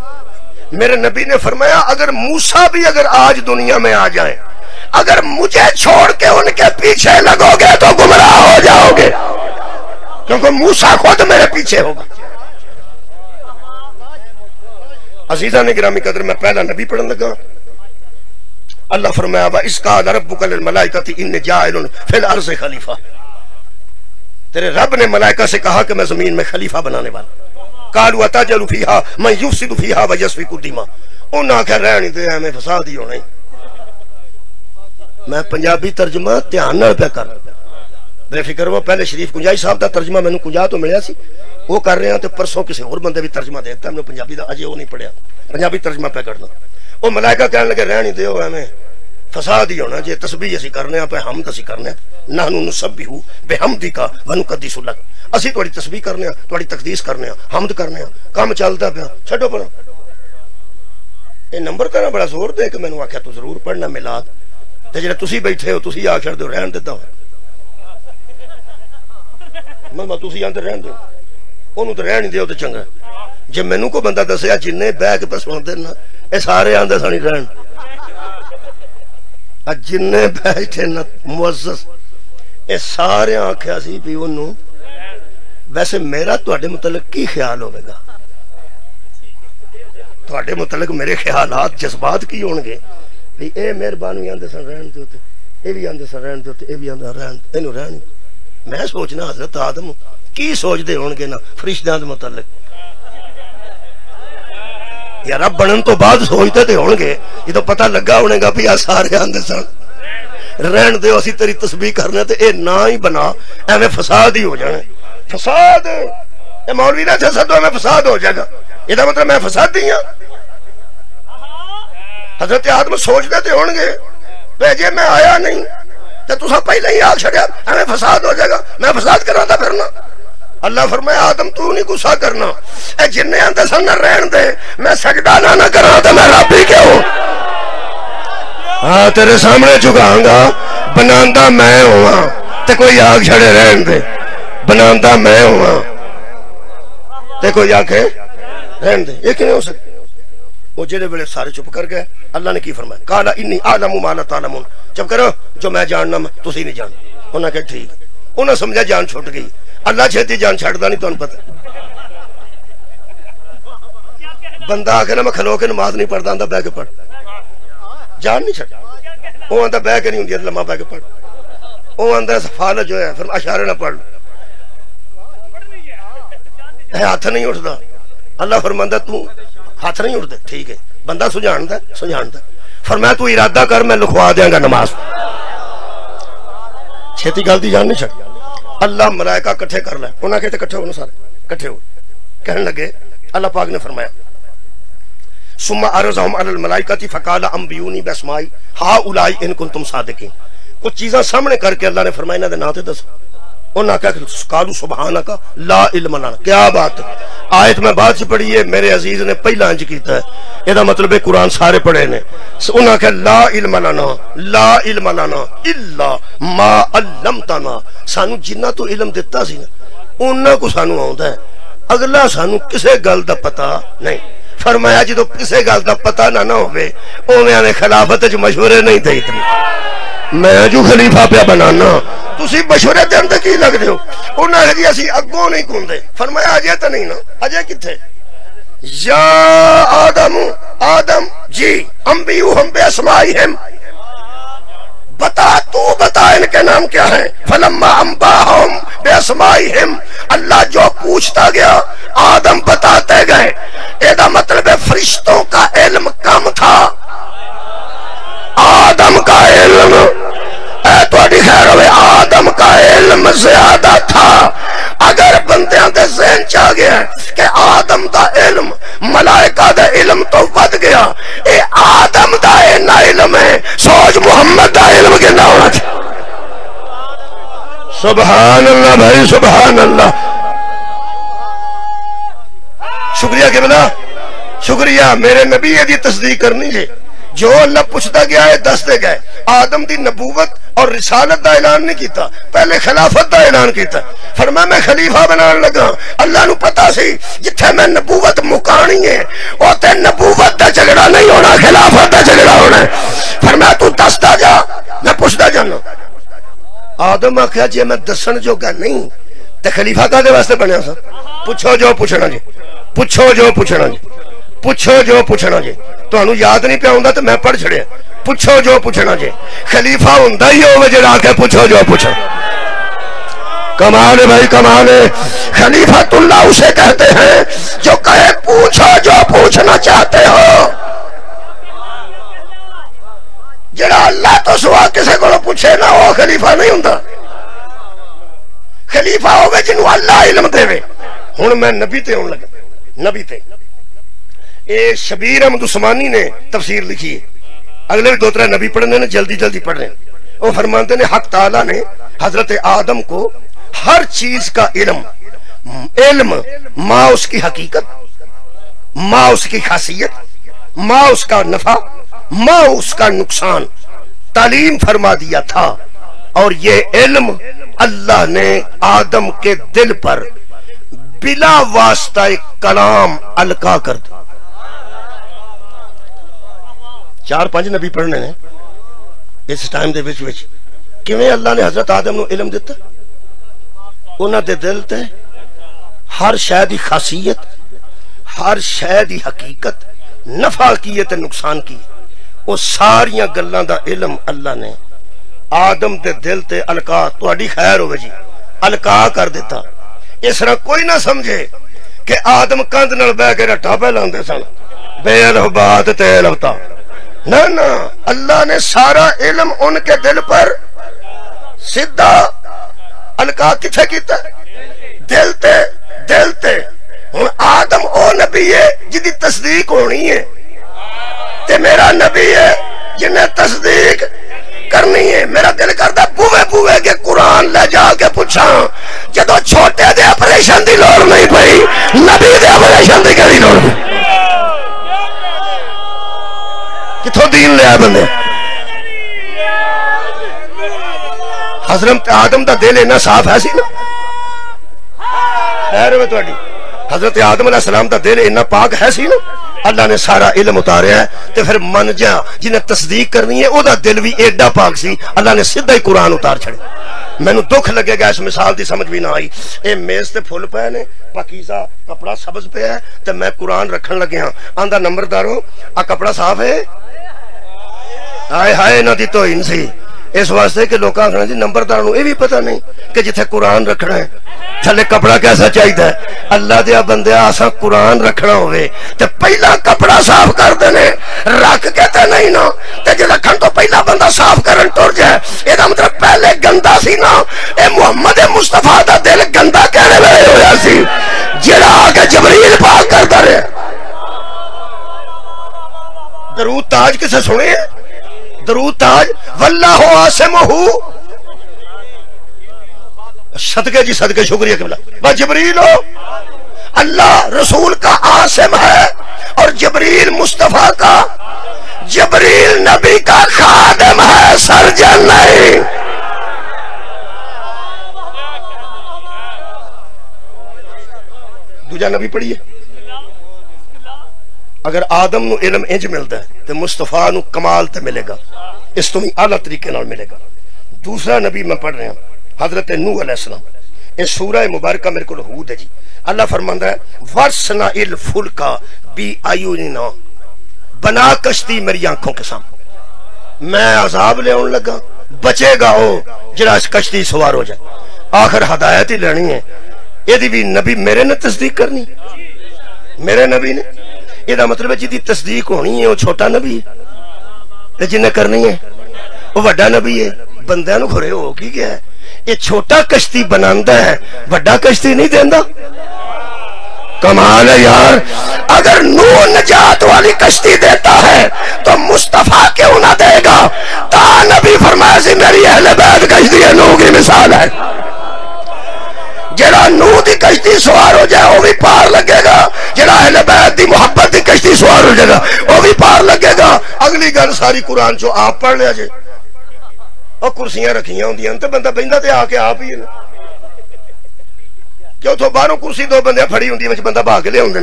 میرے نبی نے فرمایا اگر موسیٰ بھی اگر آج دنیا میں آ جائیں, اگر مجھے چھوڑ کے ان کے پیچھے لگو گے تو گمراہ ہو جاؤ گے, کیونکہ موسیٰ خود میرے پیچھے ہوگا. عزیزہ نے گرامی قدر, میں پہلا نبی پڑھنے لگا. اللہ فرمایا وَإِذْ قَالَ رَبُّكَ لِلْمَلَائِكَةِ إِنِّي جَاعِلٌ فِي الْأَرْضِ خلیفہ. تیرے رب نے ملائکہ سے کہا کہ میں زمین میں خلیفہ بنانے والا. قَالُوا أَتَجْعَلُ فِيهَا مَن يُفْسِدُ فِيهَا وَيَسْفِكُ الدِّمَاءَ. انہاں کہ رہنی دے ہمیں فساد ہی ہونا ہی. میں پنجابی ترجمہ دھیان نال پہ کر بے فکر وہ پہلے شریف کنجائی صاحب دا ترجمہ میں نے کنجا تو ملیا سی, وہ کر رہے ہیں تو پرسوں کسی اور بندے بھی ترجمہ دیتا, ہم نے پنجابی دا اجے وہ نہیں پڑھیا, پنجابی ترجمہ پہ کرنا. وہ ملائکہ کہنے لگے رہنی دے ہمیں فساد ہی ہونا, جے تسبیح اسی کرنے ہیں پہ حمد اسی کرنے ہیں. نحن نسبح بحمدک ونقدس لک, اسی تھوڑی تسبیح کرنے ہیں, تھوڑی تقدیس کرنے ہیں, حمد کرنے ہیں. کام چلتا پیا چھڈو پڑھو. یہ نمبر کرنا بڑا زور دے کہ میں نے آخیا تو ضرور پڑھنا میلاد, تے جڑے تسی بیٹھے ہو تسی آ چھڑ دو رہن دیتا ہو. میں تسی آندے رہن دو, انہوں تو رہن ہی دیو تو چنگا. جے مینوں کو بندہ دسیا جننے بہ کے پہ سن دے نا اے سارے آندے سانی رہن, جننے بیٹھے نا معزز اے سارے آنکھیا سی بھی انہوں. ویسے میرا تواڈے متعلق کی خیال ہوئے گا؟ تواڈے متعلق میرے خیالات جذبات کی ہون گے بھی اے مہربانی آندے سن رہن دے تے اے بھی آندے سن رہن دے تے اے بھی آندے رہن اینو رہن. میں سوچنا حضرت آدم کی سوچ دے ہون گے نا فرشتیاں دے متعلق, یا رب بنن تو بعد سوچتے تے ہون گے جدوں پتہ لگا ہونے گا بھی آ سارے آندے سن رہن دیو اسی تیری تسبیح کرنے تے اے نہ ہی بنا ایویں فساد ہی ہو جانا. فساد اے مولوی نے جسد میں فساد ہو جائے گا, یہ مطلب میں فساد دی ہوں. حضرت آدم سوچتے تے ہون گے بے جے میں آیا نہیں تے تساں پہلے ہی آ چھڑیا ایویں فساد ہو جائے گا, میں فساد کراتا پھرنا. اللہ فرمایا آدم تو نہیں غصہ کرنا, اے جننے آندے سن نہ رہن دے, میں سجدہ نہ کراں تے میں رب ہی کیوں. ہاں تیرے سامنے جھکاں گا, بناندا میں ہواں تے کوئی آگ چھڑے رہن دے, بناندا میں ہواں تے کوئی آکھے رہن دے. یہ کیوں ہو سکتا؟ وہ جڑے ویلے سارے چپ کر گئے, اللہ نے کی فرمایا قال انی اعلم ما لا تعلمون, چپ کرو جو میں جاننا تسی نہیں جان. انہاں کہ ٹھیک, انہاں سمجھا جان چھٹ گئی. اللہ چھتی جان چھڑدا نہیں, تانوں پتہ بندہ آ کے نا میں کھلو کے نماز نہیں پڑھدا, آندا بہ کے پڑھ, جان نہیں چھڑ. وہ آندا بہ کے نہیں ہوندی, لمحہ بہ کے پڑھ. وہ آندا فالج ہویا پھر اشارے نہ پڑھ, ہاتھ نہیں اٹھدا. اللہ فرماندا تو ہاتھ نہیں اٹھدے, ٹھیک ہے بندہ سجھاندا فرمایا تو ارادہ کر میں لکھوا دیاں گا نماز. چھتی گل دی جان نہیں چھڑ. اللہ ملائکہ کٹھے کر لے, انہاں کہتے کٹھے ہونے سارے کٹھے ہوئے, کہنے لگے اللہ پاک نے فرمایا ثم عرضهم على الملائکۃ فقال انبئونی باسماء هؤلاء ان کنتم صادقین. کچھ چیزاں سامنے کر کے اللہ نے فرمایا انہاں دے نام تے دس. انہاں کہا قالوا سبحانک لا علم لنا. کیا بات ہے, آیت میں بات سے پڑھی ہے, میرے عزیز نے پہلا انج کیتا ہے, یہ مطلب ہے قرآن سارے پڑھے نے. انہاں کہا لا علم لنا لا علم لنا الا ما علمتنا, سانو جنہ تو علم دیتا سی نا انہاں کو سانو آوندا ہے, اگلا سانو کسے گل دا پتہ نہیں. فرمایا جدو کسے گل دا پتہ نہ ہوئے اوویں نے خلافت وچ مشورے نہیں دے. میں جو خلیفہ پہ بنانا تسی مشورے دے اندر کی لگ دے ہو. انہاں نے جی اسی اگوں نہیں کھوندے. فرمایا اجے تے نہیں نا, اجے کتھے یا آدم جی انبئوہم باسمائہم, بتا تو بتا ان کے نام کیا ہیں. فلما انباہم بِأَسْمَائِهِمْ، اللہ جو پوچھتا گیا آدم بتاتے گئے. ایدہ مطلب فرشتوں کا علم کم تھا، آدم کا علم اے توڑی خیر ہوئے آدم کا علم زیادہ تھا. اگر بندیاں دے ذہن چاہ گیا کہ آدم دا علم ملائکہ دا علم تو ود گیا، اے آدم دا علم ہے، سوچ محمد دا علم کے نہ ہونا تھا. سبحان اللہ بھائی سبحان اللہ. شکریہ کہ بلا شکریہ میرے نبی یہ دی تصدیق کرنی ہے. جو اللہ پوچھتا گیا ہے دستے گئے. آدم دی نبوت اور رسالت دا اعلان نہیں کیتا، پہلے خلافت دا اعلان کیتا. فرمایا میں خلیفہ بنان لگا. اللہ نو پتا سی جتھے میں نبوت مکانی ہے اوتے نبوت دا جھگڑا نہیں ہونا، خلافت دا جھگڑا ہونا ہے. فرمایا تو دستا جا میں پوچھتا جانا. آدم آخیا جی میں دسن جو گا نہیں تے خلیفہ کا دے واسطے بنیا سا. پوچھو جو پوچھنا جی، پوچھو جو پوچھنا جی، پوچھو جو پوچھنا جی. تو انہوں یاد نہیں پہ ہوندا تو میں پڑھ چھڑیا. پوچھو جو پوچھنا جی. خلیفہ ہوندا ہی ہوئے جڑا کے پوچھو جو پوچھنا. کمال ہے بھائی کمال ہے. خلیفۃ اللہ اسے کہتے ہیں جو کہے پوچھو جو پوچھنا چاہتے ہو. جڑا اللہ تو سوا کسے کو پوچھے نہ وہ خلیفہ نہیں ہوندا. خلیفہ ہوئے جنہوں اللہ علم دے وے. ہن میں نبی تے ہون لگا. نبی تے اے شبیر احمد عثمانی نے تفسیر لکھی ہے. اگلے بھی دو ترے نبی پڑھنے نے جلدی جلدی پڑھ رہے ہیں. وہ فرماتے ہیں حق تعالیٰ نے حضرت آدم کو ہر چیز کا علم ما اس کی حقیقت، ما اس کی خاصیت، ما اس کا نفع، ما اس کا نقصان تعلیم فرما دیا تھا. اور یہ علم اللہ نے آدم کے دل پر بلا واسطہ کلام القا کر دیا. 4-5 نبی پڑھنے نے اس ٹائم دے وچ کیویں اللہ نے حضرت آدم نو علم دیتا. انہاں دے دل تے ہر شے دی خاصیت، ہر شے دی حقیقت، نفع کی تے نقصان کی، وہ ساریاں گلاں دا علم اللہ نے آدم دے دل تے القا. تہاڈی خیر ہوے جی القا کر دیتا. اس طرح کوئی نہ سمجھے کہ آدم کندھ نال بیٹھ کے رٹا پہ لاندے سن بے الہبات تے لبتا. نہ نہ اللہ نے سارا علم ان کے دل پر سیدھا القا کتھے کیتا؟ دل تے. دل تے. ہن آدم او نبی ہے جدی تصدیق ہونی ہے تے میرا نبی ہے جنہیں تصدیق کرنی ہے. میرا دل کرتا بوے بوے کے قرآن لے جا کے پوچھا جدو چھوٹے دے آپریشن دی لوڑ نہیں پئی نبی دے آپریشن دی کیڑی لوڑ پئی؟ کتھوں دین لیا بندے؟ حضرت آدم دا دل اینا صاف ہے سی نا. خیر ہوئے تہاڈی. حضرت آدم علیہ السلام دا دل اینا پاک ہے سی نا. اللہ نے سارا علم اتاریا ہے تے پھر من جا جنہیں تصدیق کرنی ہے او دا دل بھی ایڈا پاک سی. اللہ نے سیدھا ہی قرآن اتار چھڑے. مینوں دکھ لگے گا اس مثال دی سمجھ بھی نہ آئی. اے میز تے پھول پے نے پاکیزہ کپڑا سبز پہ ہے تے میں قرآن رکھن لگے ہاں. آندا نمبردارو آ کپڑا صاف ہے؟ ہائے ہائے نہ دی تو سی. اس واسطے کہ لوگ آخنا جی نمبردار نو یہ بھی پتہ نہیں کہ جتھے قرآن رکھنا ہے تھلے کپڑا کیسا چاہیے. اللہ دیا بندیا اساں قرآن رکھنا ہوئے تے پہلا کپڑا صاف کر دینے رکھ کے تے نہیں نا تے جے رکھن تو پہلا بندہ صاف کرن ٹر جائے. یہ مطلب پہلے گندا سی نا. اے محمد مصطفیٰ دا دل گندا کہنے ویلے ہویا سی جڑا آ کے جبریل پاک کرتا رہے. درود تاج کسے سنے؟ درود تاج واللہ عاصمہ. صدقے جی صدقے شکریہ قبلہ. وہ جبریل ہو اللہ رسول کا عاصم ہے اور جبریل مصطفیٰ کا. جبریل نبی کا خادم ہے سرجن نہیں. دوجا نبی پڑھیے. اگر آدم نو علم انج ملتا ہے تو مصطفیٰ نو کمال تے ملے گا. اس تو اعلیٰ طریقے نال ملے گا. دوسرا نبی میں پڑھ رہا ہوں حضرت نوح علیہ السلام. اس سورہ مبارکہ میرے کو ہود ہے جی. اللہ فرماندا ہے ورسنا الفلکا بی اعیننا. بنا کشتی میری آنکھوں کے سامنے. میں عذاب لے آن لگا بچے گا او جڑا اس کشتی سوار ہو جائے. آخر ہدایت ہی لینی ہے، یہ بھی نبی میرے نے تصدیق کرنی، میرے نبی نے، یہ مطلب ہے جی تصدیق ہونی ہے وہ چھوٹا نبی ہے، جنہیں کرنی ہے وہ وڈا نبی ہے۔ بندیاں نو کھرے ہو کی گیا ہے، یہ چھوٹا کشتی بناندا ہے، وڈا کشتی نہیں دیندا۔ کمال ہے یار، اگر نوح نجات والی کشتی دیتا ہے تو مصطفیٰ کیوں نہ دے گا؟ تا نبی فرمایا سی میری اہل بیت کشتی ہے، نوح کی مثال ہے۔ جڑا نوح دی کشتی سوار ہو جائے وہ بھی پار لگے گا، جڑا اہل بیت دی محبت دی کشتی سوار ہو جائے گا وہ بھی پار لگے گا۔ اگلی گل ساری قرآن چو آپ پڑھ لیا جے، اور کرسیاں رکھیاں ہوندیاں تے بندہ بہندا تے آ کے آپ ہی ہے نا، کہ اتھوں باہروں کرسی دو بندے پھڑی ہوندی وچ بندہ بھاگ لے ہوندے،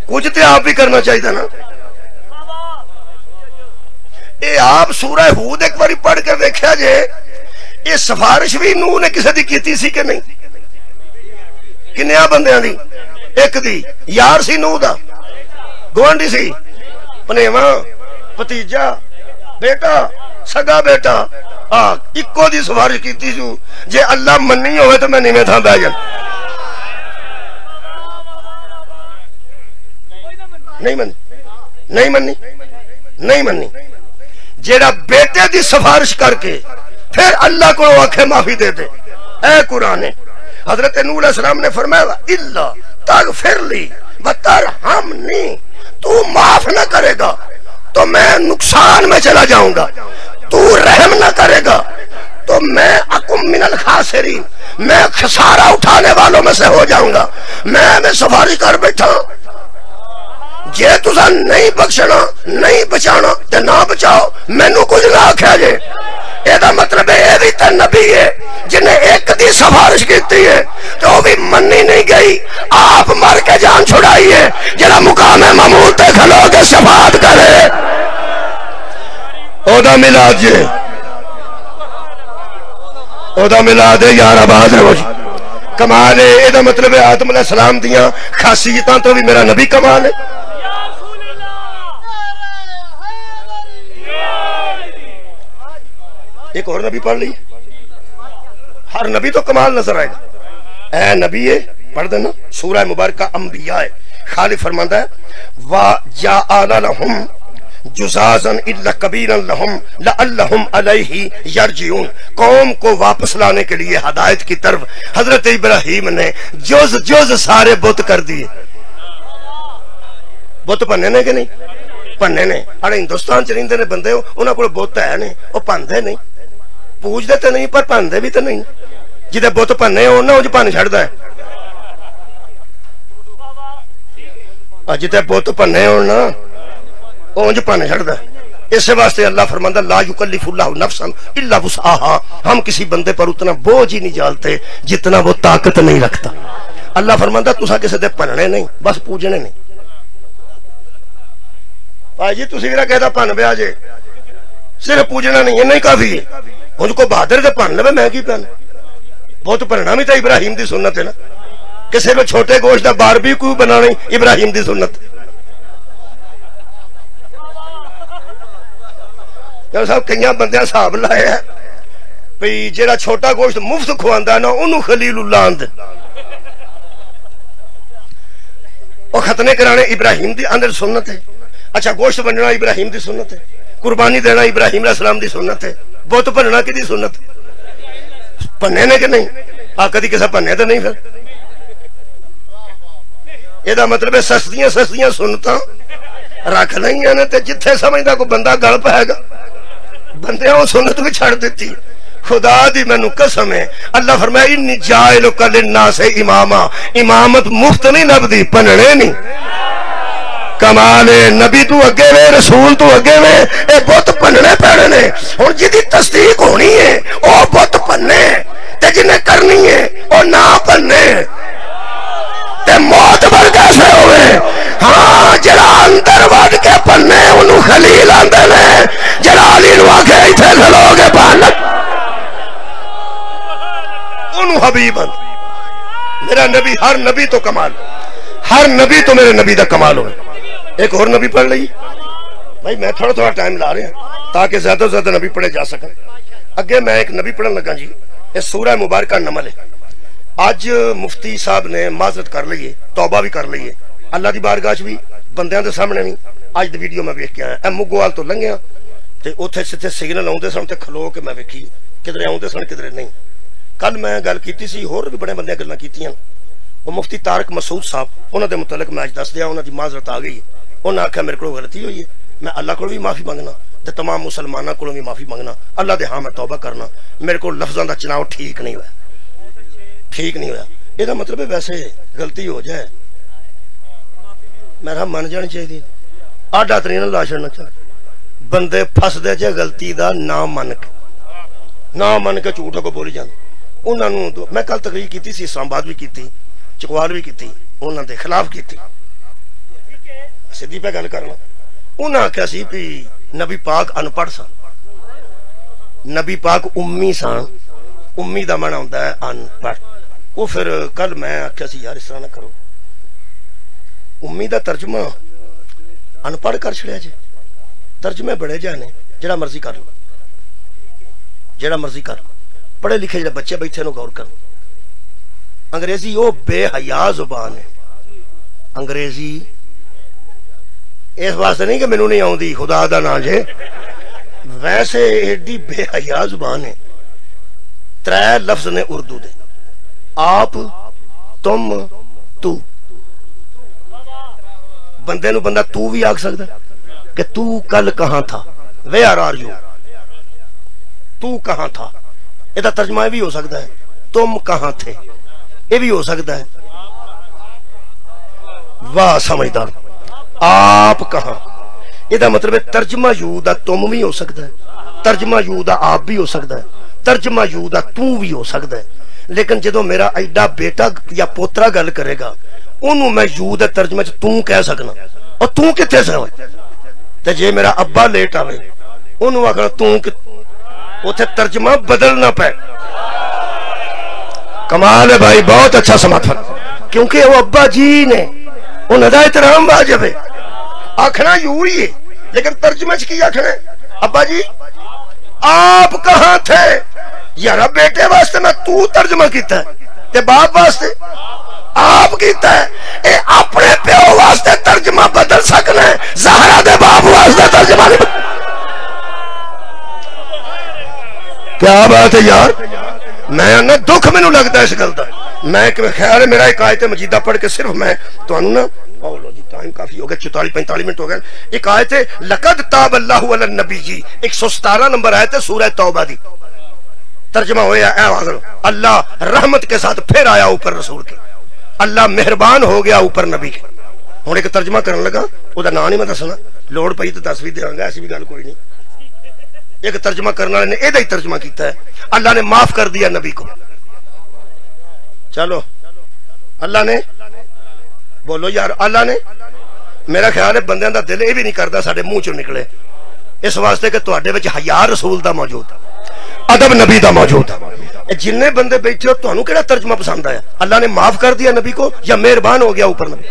کچھ تے آپ بھی کرنا چاہیے نا۔ اے آپ سورہ ہود ایک باری پڑھ کے دیکھا جے، یہ سفارش بھی نوح نے کسی دی کیتی سی کہ نہیں؟ کنیا بندیاں دی؟ ایک دی یار سی نوح دا، گوانڈی سی، پنیواں، بھتیجا، بیٹا، سگا بیٹا، اکو دی سفارش کیتی جو جے اللہ مننی ہوئے تو میں نیویں تھاں بیٹھ جاں۔ نہیں منی، نہیں منی، نہیں منی۔ جیڑا بیٹے دی سفارش کر کے پھر اللہ کو آنکھیں معافی دے دے، اے قرآن حضرت نوح علیہ السلام نے فرمایا الا تغفر لی وترحمنی، تو معاف نہ کرے گا تو میں نقصان میں چلا جاؤں گا، تو رحم نہ کرے گا تو میں اکم من الخاسرین، میں خسارہ اٹھانے والوں میں سے ہو جاؤں گا۔ میں سفارش کر بیٹھا جے تسا نہیں بخشنا نہیں بچانا تے نہ بچاؤ، مینوں کچھ نہ آکھیا جے۔ یہ مطلب ہے یہ بھی تے نبی ہے جنہیں ایک دی سفارش کیتی ہے تو وہ بھی منی نہیں گئی، آپ مر کے جان چھڑائی ہے، جنہیں مقام محمود تے کھلو کے شفاعت کرے۔ اودا ملاد جے، اودا ملاد ہے یار آباد ہے، کمال ہے۔ یہ مطلب ہے آدم علیہ السلام دیاں خاصیتاں تو بھی میرا نبی کمال ہے۔ ایک اور نبی پڑھ لی، ہر نبی تو کمال نظر آئے گا۔ اے نبی ہے پڑھ دینا سورہ مبارکہ انبیاء ہے، خالق فرماندہ ہے وَجَعَلَ لَهُمْ جُزَازًا إِلَّا كَبِيرًا لَهُمْ لَعَلَّهُمْ عَلَيْهِ يَرْجِعُونَ، قوم کو واپس لانے کے لیے ہدایت کی طرف حضرت ابراہیم نے جز سارے بت کر دیے۔ بت پنے نے کہ نہیں؟ پنے نے۔ اڑے ہندوستان چ رہندے نے بندے، انہاں کول بت ہے نہیں، وہ پاندے نہیں، پوجدے تے نہیں پر پاندے بھی تے نہیں۔ جدے بت پنے ہون نا اونج پن چھڑدا ہے، جدے بت پنے ہون نا اونج پن چھڑدا ہے۔ اس واسطے اللہ فرماندا لا یکلف اللہ نفسا الا وسعها، ہم کسی بندے پر اتنا بوجھ ہی نہیں ڈالتے جتنا وہ طاقت نہیں رکھتا۔ اللہ فرماندا تساں کسے دے پننے نہیں، بس پوجنے نہیں۔ بھائی جی تسی میرا کہدا پن پیا جے، صرف پوجنا نہیں، نہیں کافی ہے۔ مجھ کو بہادر دے پن لے میں کی پن، بہت پننا بھی تو ابراہیم دی سنت ہے نا، کسی میں چھوٹے گوشت دا باربیکیو بنانا ابراہیم دی سنت۔ صاحب کئی بندے حساب لائے ہے بھئی جیڑا چھوٹا گوشت مفت کھواندا نا انہوں خلیل اللہ آندے، اور ختنے کرانے ابراہیم دی اندر سنت ہے۔ اچھا گوشت بننا ابراہیم دی سنت ہے، قربانی دینا ابراہیم علیہ السلام دی سنت ہے، بت بننا کی دی سنت پنے نے کہ نہیں؟ کدی کسا پنے تو نہیں۔ پھر یہ مطلب ہے سستیاں سستیاں سنتاں رکھ لائیاں نے تے جتھے سمجھدا کوئی بندہ گل پائے گا بندے وہ سنت بھی چھڑ دیتی۔ خدا دی مینوں قسم ہے، اللہ فرمایا انی جاعلک للناس اماما، امامت مفت نہیں لبدی، پننے نہیں۔ کمال نبی تو اگے وے، رسول تو اگے وے، اے بت پننے پیڑے نے۔ ہن جدی تصدیق ہونی ہے او بت پننے، تے جنہیں کرنی ہے او نہ پننے، تے موت بر کیسے ہوئے؟ ہاں جڑا اندر وڈ کے پننے انہوں خلیل آندے نے، جڑا علی نو آکھے ایتھے کھلو گے پن انہوں حبیب آندے۔ میرا نبی، ہر نبی تو کمال، ہر نبی تو میرے نبی دا کمال ہوئے۔ ایک اور نبی پڑھ لئی بھائی، میں تھوڑا ٹائم لا رہا ہوں تاکہ زیادہ سے زیادہ نبی پڑھے جا سکیں۔ اگے میں ایک نبی پڑھن لگا جی، یہ سورہ مبارکہ نمل ہے، اج مفتی صاحب نے معذرت کر لئیے، توبہ بھی کر لئیے، اللہ دی بارگاہ بھی، بندیاں دے سامنے نہیں۔ اج دی ویڈیو میں ویکھ کے آیا، اے مگوال تو لنگیا تے اوتھے جتھے سگنل آوندے سن تے کھلو کے میں ویکھی کدھر آوندے سن کدھر نہیں۔ کل میں گل کیتی سی، ہور بھی بڑے بندیاں گلاں کیتیاں، وہ مفتی طارق مسعود صاحب انہاں دے متعلق میں اج دس دیا، انہاں دی معذرت آ گئی، انہاں آکھیا میرے کول غلطی ہوئی ہے، میں اللہ کول بھی معافی منگنا تے تمام مسلماناں کولوں بھی معافی منگنا، اللہ دے ہاں میں توبہ کرنا، میرے کول لفظاں دا چناؤ ٹھیک نہیں ہویا، ٹھیک نہیں ہویا۔ یہ دا مطلب ہے ویسے غلطی ہو جائے میرا من جانی چاہیے، آڈا تری نہ لا چھڑنا چاہیے، بندے پھس دے جے غلطی دا نام من کے جھوٹ کو بولی جانا۔ انہاں نوں میں کل تقریر کیتی سی، اسلام آباد بھی کیتی، چکوال بھی کیتی، انہاں دے خلاف کیتی، سیدھی پہ گل کرنا۔ انہاں آکھیا سی بھی نبی پاک ان پڑھ سن، نبی پاک امی سن، امی دا معنی ہوندا ہے ان پڑھ۔ وہ پھر کل میں آکھیا سی یار اس طرح نہ کرو، امی دا ترجمہ ان پڑھ کر چھڑیا جے، ترجمے بڑے جانے، جڑا مرضی کر لو، جڑا مرضی کر لو، پڑھے لکھے جڑے بچے بیٹھے نو غور کرو۔ انگریزی وہ بے حیا زبان ہے، انگریزی اس واسطے نہیں کہ مینوں نہیں آوندی، خدا دا نام جے، ویسے ایڈی بے حیا زبان ہے۔ ترے لفظ نے اردو دے، آپ، تم، تو۔ بندے نو بندہ تو بھی آکھ سکتا کہ تو کل کہاں تھا، ویئر آر یو، تو کہاں تھا۔ یہ ترجمہ بھی ہو سکتا ہے تم کہاں تھے، یہ بھی ہو سکتا ہے واہ سمجھدار، آپ کہاں۔ یہ مطلب ہے ترجمہ یو دا تم بھی ہو سکتا ہے، ترجمہ یو دا آپ بھی ہو سکتا ہے، ترجمہ یو دا تو بھی ہو سکتا ہے۔ لیکن جدو میرا ایڈا بیٹا یا پوترا گل کرے گا انہوں میں یو دے ترجمے تو کہہ سکنا، اور تو کتے سے ہوئے تے جے میرا ابا لیٹ آوے انہوں آگا تو اتھے ترجمہ بدلنا پہ۔ کمال ہے بھائی، بہت اچھا سماتھن، کیونکہ وہ ابا جی نے انہوں دا احترام واجب ہے، آکھنا یوں ہی ہے، لیکن ترجمہ کی آکھنا ہے ابا جی آپ کہاں تھے، یارا بیٹے واسطے میں تو ترجمہ کیتا ہے تے باپ واسطے آپ کیتا ہے، اے اپنے پیو واسطے ترجمہ بدل سکنا ہے، زہرا دے باپ واسطے ترجمہ نہیں بدل۔ کیا بات ہے یار، میں انہیں دکھ میں نو لگتا ہے اس گلتا، میں خیال ہے میرا ایک آیت مجیدہ پڑھ کے صرف میں تو انہوں نا پاولو جی ٹائم کافی ہو گیا، 44-45 منٹ ہو گئے۔ ایک آیت ہے لقد تاب اللہ علی النبی جی، 117 نمبر آیت ہے سورہ توبہ دی، ترجمہ ہویا اے حضر اللہ رحمت کے ساتھ پھر آیا اوپر رسول کے، اللہ مہربان ہو گیا اوپر نبی کے۔ ہوں ایک ترجمہ کرنے لگا، وہ نام نہیں میں دسنا، لوڑ پئی تو دس بھی دیا گا، ایسی بھی گل کوئی نہیں۔ ایک ترجمہ کرنے والے نے یہ ہی ترجمہ کیتا ہے، اللہ نے معاف کر دیا نبی کو۔ چلو اللہ نے بولو یار، اللہ نے، میرا خیال ہے بندیاں دا دل یہ بھی نہیں کرتا ساڈے منہ چوں نکلے، اس واسطے کہ تواڈے وچ حیا رسول دا موجود، ادب نبی دا موجود ہے۔ جننے بندے بیٹھے ہو تانوں کیڑا ترجمہ پسند آیا، اللہ نے معاف کر دیا نبی کو یا مہربان ہو گیا اوپر نبی؟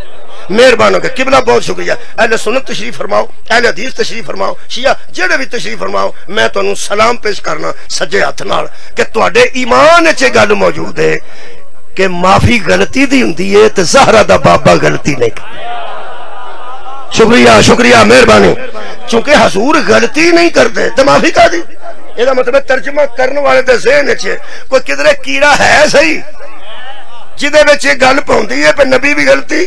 مہربان ہو گیا۔ قبلہ بہت شکریہ، اہل سنت تشریف فرماؤ، اہل حدیث تشریف فرماؤ، شیعہ جڑے بھی تشریف فرماؤ، میں تانوں سلام پیش کرنا سجے ہاتھ نال کہ تواڈے ایمان وچ گل موجود ہے کہ معافی غلطی دی ہوندی ہے تے زہرا دا بابا غلطی نہیں۔ شکریہ شکریہ مہربانی، چونکہ حضور غلطی نہیں کرتے تو معافی کا دی۔ یہ مطلب ترجمہ کرنے والے دے ذہن وچ کوئی کدھر کیڑا ہے صحیح جدے وچ یہ گل پوندی ہے پہ نبی بھی غلطی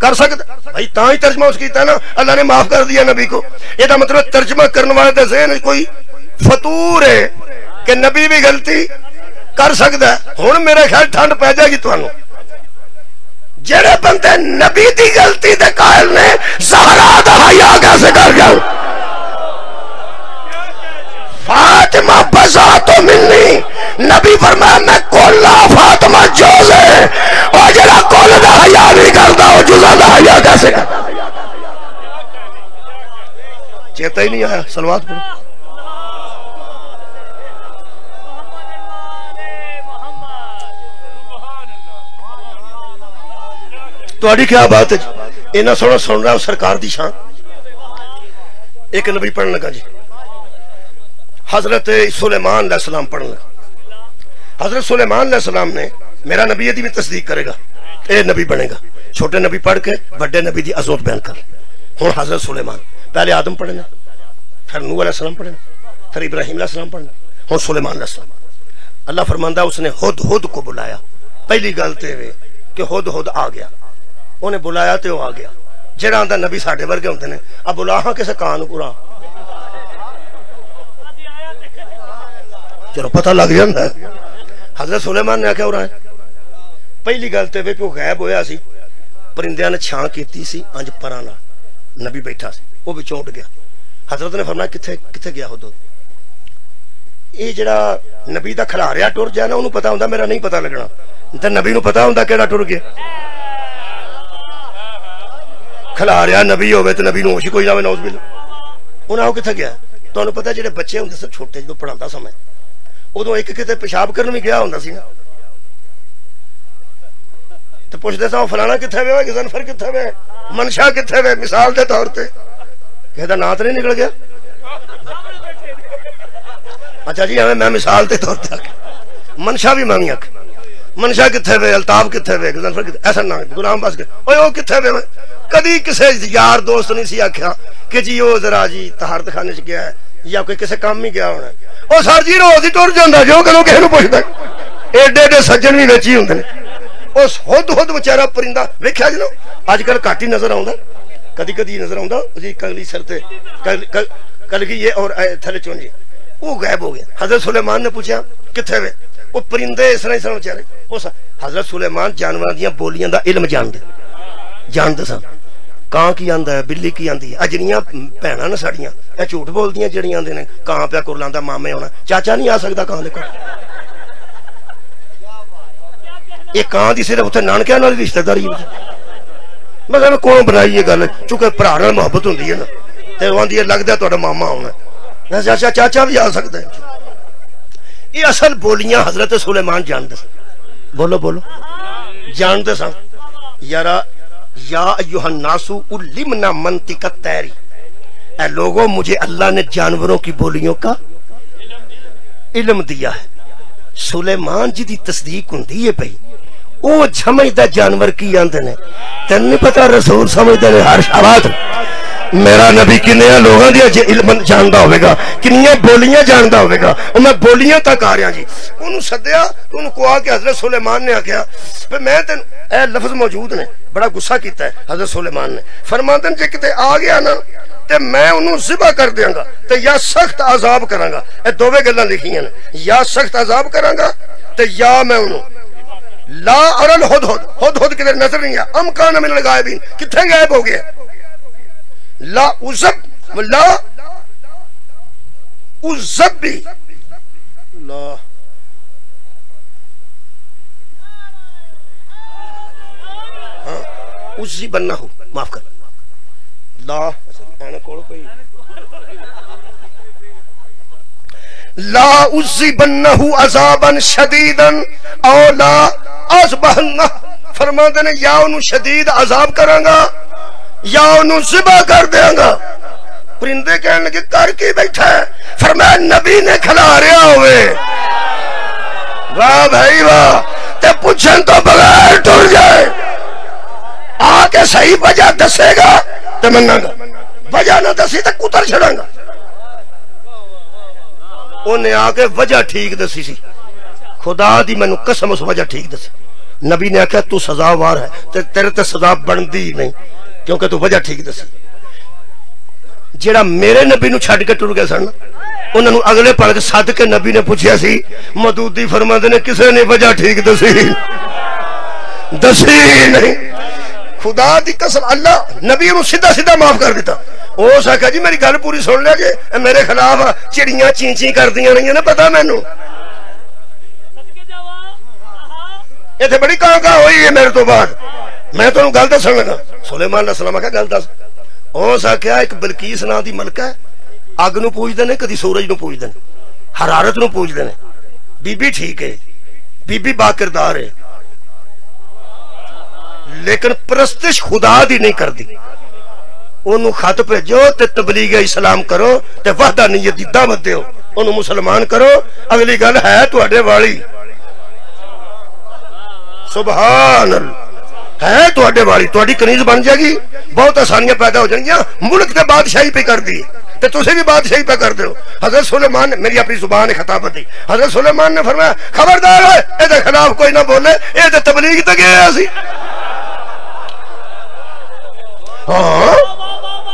کر سکتا بھائی، تاں ہی ترجمہ اس کیتا نا اللہ نے معاف کر دیا نبی کو۔ یہ مطلب ترجمہ کرنے والے دے ذہن وچ کوئی فطور ہے کہ نبی بھی غلطی کر سکتا ہے۔ ہن میرے خیال ٹھنڈ پی جائے گی تانوں، جڑے بندے نبی دی غلطی دے قائل نے زہرا دا حیا کیسے کر گیا؟ فاطمہ بذات منی، نبی فرمایا میں کولا فاطمہ جوز ہے، اور جڑا کول دا حیا نہیں کرتا وہ جزا دا حیا کیسے کرتا؟ چیتا ہی نہیں آیا، صلوات پڑھو۔ تواڈی کیا بات ہے جی، انہاں سونا سن رہا ہوں سرکار دی شان۔ ایک نبی پڑھنے لگا جی، حضرت سلیمان علیہ السلام پڑھنے لگا۔ حضرت سلیمان علیہ السلام نے میرا نبی یہ بھی تصدیق کرے گا، اے نبی بنے گا۔ چھوٹے نبی پڑھ کے بڑے نبی دی عظمت بیان کر۔ ہوں حضرت سلیمان، پہلے آدم پڑھنا، پھر نوح علیہ السلام پڑھنا، پھر ابراہیم علیہ السلام پڑھنا، ہوں سلیمان علیہ السلام۔ اللہ فرماندہ اس نے ہد ہد کو بلایا۔ پہلی گل تے وے کہ ہد ہد آ گیا، انہیں بلایا تے وہ آ گیا۔ جہاں آندا نبی ساڈے ورگے ہوندے نے، اب بلا ہاں کسے کان پورا، چلو پتہ لگ جاندا ہے۔ حضرت سلیمان نے آخیا ہو رہا ہے، پہلی گل تے وے کہ وہ غائب ہویا سی، پرندیاں نے چھاں کیتی سی انج پراں نال، نبی بیٹھا سی، وہ وچوں اٹھ گیا۔ حضرت نے فرمایا کتھے کتھے گیا ہد؟ یہ جڑا نبی دا کھلاریا ٹر جائے نا، انہوں پتا ہوندا میرا نہیں پتا لگنا، تے نبی نو پتا ہوندا کیڑا ٹر گیا۔ کھلاریا نبی ہوے تے نبی نو ہوش کوئی نہ ہوے، نعوذ باللہ۔ انہاں او کتھے گیا؟ تانوں پتہ جڑے بچے ہوندے سن چھوٹے، جدوں پڑھاندا سمے ادوں ایک کتے پیشاب کرن بھی گیا ہوندا سی نا، تے پوچھدے سا فلانا کتھے وے، غضنفر کتھے وے، منشا کتھے وے، مثال دے طور تے کہے دا نام تے نہیں نکل گیا؟ اچھا جی میں مثال تے طور تے منشا بھی مانگی آکھ، منشا کتھے وے، الطاف کتھے وے، غضنفر کتھے، ایسا نہ غلام بس کے اوے او کتھے وے۔ کدی کسے یار دوست نہیں سی آکھیا کہ جی او ذرا جی طہارت خانے چ گیا ہے یا کوئی کسے کام ہی گیا ہونا۔ او سر جی روز ہی ٹر جاندا جو کدوں کسے نوں پوچھدا، ایڈے ایڈے سجن بھی وچ ہی ہوندے نے۔ اس ہد ہد بیچارہ پرندہ ویکھیا جنو اج کل گھٹ ہی نظر آوندا، کدی کدی نظر آوندا جی کلی سر تے کلگی یہ اور تھلے چون جی، وہ غائب ہو گیا۔ حضرت سلیمان نے پوچھا کتھے وے، وہ پرندے اس طرح بیچارے۔ حضرت سلیمان جانوراں دیاں بولیاں دا علم جاندے سن، کان کی آندا ہے، بلی کی آندی ہے۔ اجڑیاں بھیناں نے ساڈیاں اے جھوٹ بولدیاں جڑیاں آندے نے کان پیا کرلاندا مامے ہونا، چاچا نہیں آ سکدا کان دے کول۔ یہ کان دی صرف اتنے نانکیاں نال رشتہ داری مگر کون بنائی یہ گل، چونکہ بھرا نال محبت ہوندی ہے نا، تے آندی ہے لگدا تہاڈا ماما ہونا، چاچا بھی آ سکدا ہے۔ یہ اصل بولیاں حضرت سلیمان جاندے سن، بولو بولو جاندے سن۔ یارا یا ایھا الناس علمنا منطق الطیر، اے لوگوں مجھے اللہ نے جانوروں کی بولیوں کا علم دیا ہے۔ سلیمان جی دی تصدیق ہوندی ہے پئی، او سمجھدا جانور کی آندے نے، تینوں نہیں پتا رسول سمجھدے نے ہر شابات میرا نبی کنیاں لوگاں دی علم جاندا ہوے گا، کنیاں بولیاں جاندا ہوے گا۔ او میں بولیاں تک آ رہا جی، انہوں سدیا، انہوں کو آ کے حضرت سلیمان نے آکھیا میں تین اے لفظ موجود نے، بڑا غصہ کیتا ہے حضرت سلیمان نے، فرماندن جے کتے آ گیا نا تے میں انہوں ذبح کر دیاں گا تے یا سخت عذاب کراں گا۔ اے دوویں گلاں لکھیاں نے، یا سخت عذاب کراں گا تے یا میں انہوں لا ارل ہد ہد کدھر نظر نہیں آ، ام کان من الغائبین، کتھے غائب ہو گیا؟ لا عزب لا عزبی لا عزی بننا ہو، معاف کر لا لا عزی بننا ہو عذابا شدیدا او لا اذبحنہ، فرماندے نے یا انہوں شدید عذاب کراں گا یا انہوں ذبح کر دیاں گا۔ پرندے کہنے لگے کر کے بیٹھا ہے؟ فرمایا نبی نے کھلاریا ہوئے، واہ بھائی واہ، تے پوچھن تو بغیر ٹر جائے، آ کے صحیح وجہ دسے گا تے مننا گا، وجہ نہ دسی تے کتر چھڑاں گا۔ انہیں آ کے وجہ ٹھیک دسی سی، خدا دی مینوں قسم اس وجہ ٹھیک دسی۔ نبی نے آخیا تو سزاوار ہے، تے تیرے تے سزا بندی نہیں کیونکہ تو وجہ ٹھیک دسی۔ جیڑا میرے نبی نو چھڈ کے ٹر گئے سن، انہاں نو اگلے پڑھ کے سد کے نبی نے پوچھیا سی، مدودی فرماندے نے کسے نے وجہ ٹھیک دسی نہیں۔ خدا دی قسم اللہ نبی نو سیدھا سیدھا معاف کر دیتا۔ او سکھا جی میری گل پوری سن لیا جی، میرے خلاف چڑیاں چین چین کردیاں رہیاں نے، پتہ مینوں ایتھے بڑی کہاں ہوئی ہے میرے تو بعد، میں تو گل دسن لگا۔ سلیمان علیہ السلام آخیا گل دس۔ اس آخیا ایک بلقیس نام دی ملکہ ہے، اگ نو پوجدے نے، کدی سورج نو پوجدے نے، حرارت نو پوجدے نے، بی بی ٹھیک ہے، بی بی با کردار ہے، لیکن پرستش خدا دی نہیں کر دی۔ انہوں خط بھیجو تے تبلیغ اسلام کرو تے وحدانیت دی دعوت دیو، انہوں مسلمان کرو، اگلی گل ہے تواڈے والی۔ سبحان اللہ ہے تواڈے والی تواڈی کنیز بن جائے گی بہت آسانیاں پیدا ہو جائیں گی ملک تے بادشاہی پہ کر دی تے تسی بھی بادشاہی پہ کر دیو حضرت سلیمان نے میری اپنی زبان خطابت دی حضرت سلیمان نے فرمایا خبردار ہے اے دے خلاف کوئی نہ بولے اے تے تبلیغ تے گیا سی ہاں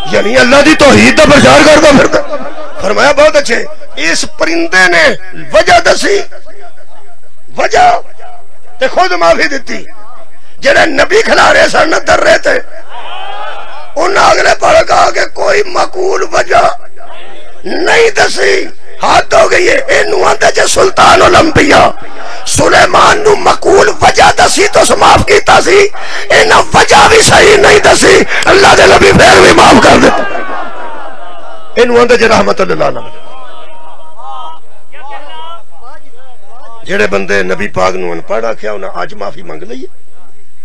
یعنی اللہ دی توحید دا پرچار کردا پھردا فرمایا بہت اچھے اس پرندے نے وجہ دسی وجہ تے خود معافی دیتی جنہیں نبی کھلا رہے سن در رہے تھے انہوں اگلے پڑھ کہا کہ کوئی معقول وجہ نہیں دسی حد ہو گئی ہے انہوں آندے جے سلطان الانبیاء سلیمان نو معقول وجہ دسی تو معاف کیتا سی انہوں وجہ بھی صحیح نہیں دسی اللہ دے نبی پھر بھی معاف کر دیتا انہوں آندے جے رحمت اللہ علیہ جڑے بندے نبی پاک نو ان پڑھا کیا انہاں آج معافی منگ لئیے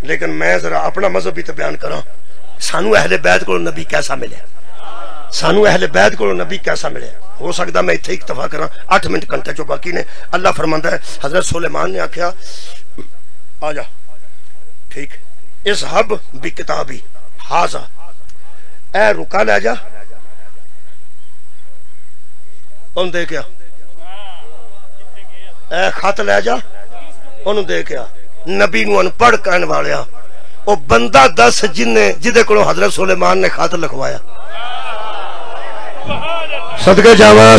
لیکن میں ذرا اپنا مذہب بھی تے بیان کراں سانو اہل بیت کو نبی کیسا ملے سانو اہل بیت کو نبی کیسا ملے ہو سکتا میں اتھے اکتفا کراں 8 منٹ گھنٹے جو باقی نے اللہ فرماندا ہے حضرت سلیمان نے آکھیا آجا ٹھیک اذهب بکتابی ھذا اے رکا لے جا ان دے کیا اے خط لے جا انہوں دے کیا نبی نو ان پڑھ کہن والیا او بندہ 10 جدے کو حضرت سلیمان نے خط لکھوایا صدقے جاواں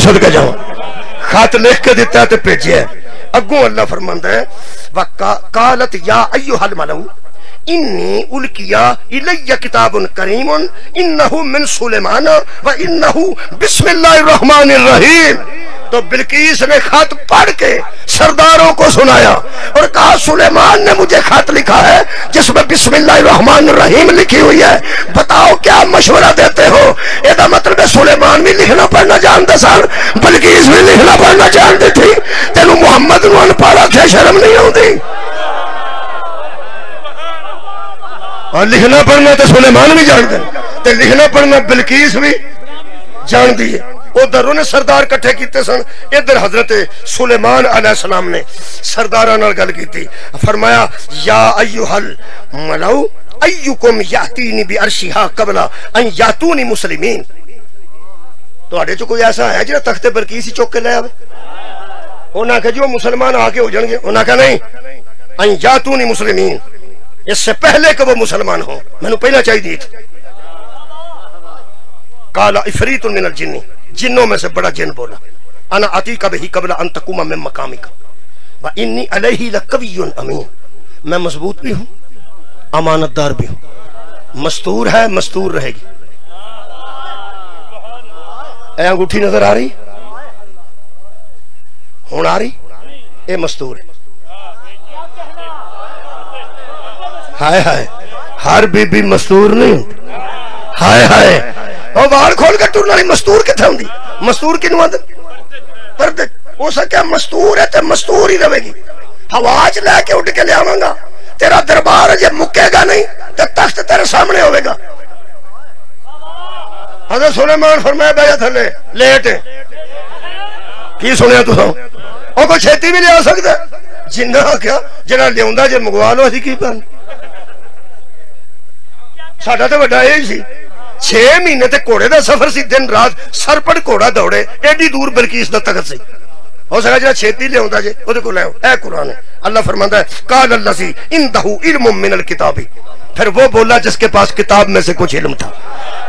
خط لکھ کے دیتا تے بھیجیا اگوں اللہ فرماندا ہے وقالت یا ایھا الملؤ انی القیا الی کتاب کریم انہ من سلیمان و انہ بسم اللہ الرحمن الرحیم تو بلقیس نے خط پڑھ کے سرداروں کو سنایا اور کہا سلیمان نے مجھے خط لکھا ہے جس میں بسم اللہ الرحمن الرحیم لکھی ہوئی ہے بتاؤ کیا مشورہ دیتے ہو یہ مطلب ہے سلیمان بھی لکھنا پڑھنا جانتے سن بلقیس بھی لکھنا پڑھنا جانتی تھی تینوں محمد نو ان پڑھا کے شرم نہیں ہوتی اور لکھنا پڑھنا تو سلیمان بھی جانتے تے لکھنا پڑھنا بلقیس بھی جان دی ہے ادھر انہیں سردار کٹھے کیتے سن ادھر حضرت سلیمان علیہ السلام نے سرداراں نال گل کیتی فرمایا یا ایھا الملؤ ایکم یاتینی بعرشھا قبل ان یاتونی مسلمین تواڈے چ کوئی ایسا ہے جڑا تخت بلقیس چوک کے لے آوے انہاں کہ جو مسلمان آ کے ہو جان گے انہاں کہ نہیں ان یاتونی مسلمین اس سے پہلے کہ وہ مسلمان ہوں میں نے پہلا چاہیے تھی قال عفریت من الجن جنوں میں سے بڑا جن بولا انا اتیک بہ قبل ان تقوم من مقامک وانی علیہ لقوی امین میں مضبوط بھی ہوں امانت دار بھی ہوں مستور ہے مستور رہے گی اے انگوٹھی نظر آ رہی ہون آ رہی اے مستور ہے ہائے ہائے ہر بی بی مستور نہیں ہائے ہائے اور وال کھول کے ٹرن والی مستور کتنے ہوندی مستور کنوں آندے پردے ہو سکیا مستور ہے تے مستور ہی رہے گی حواج لے کے اٹھ کے لے آواں گا تیرا دربار جے مکے گا نہیں تے تخت تیرے سامنے ہوے گا حضرت سلیمان فرمایا بیٹھ تھلے لیٹ کی سنیا تساں او کوئی چھتی بھی لے آ سکدا جنہ کیا جنہ لیاوندا جے منگوا لو اسی کی پن ساڈا تے وڈا اے سی 6 مہینے تے گھوڑے دا سفر سی دن رات سر پڑ گھوڑا دوڑے ایڈی دور بلقیس دا تخت سی ہو سکا جڑا چھتی لے ہوندا جے اودے کول لے اے قرآن ہے اللہ فرماندا ہے قال الذی عنده علم من الکتاب پھر وہ بولا جس کے پاس کتاب میں سے کچھ علم تھا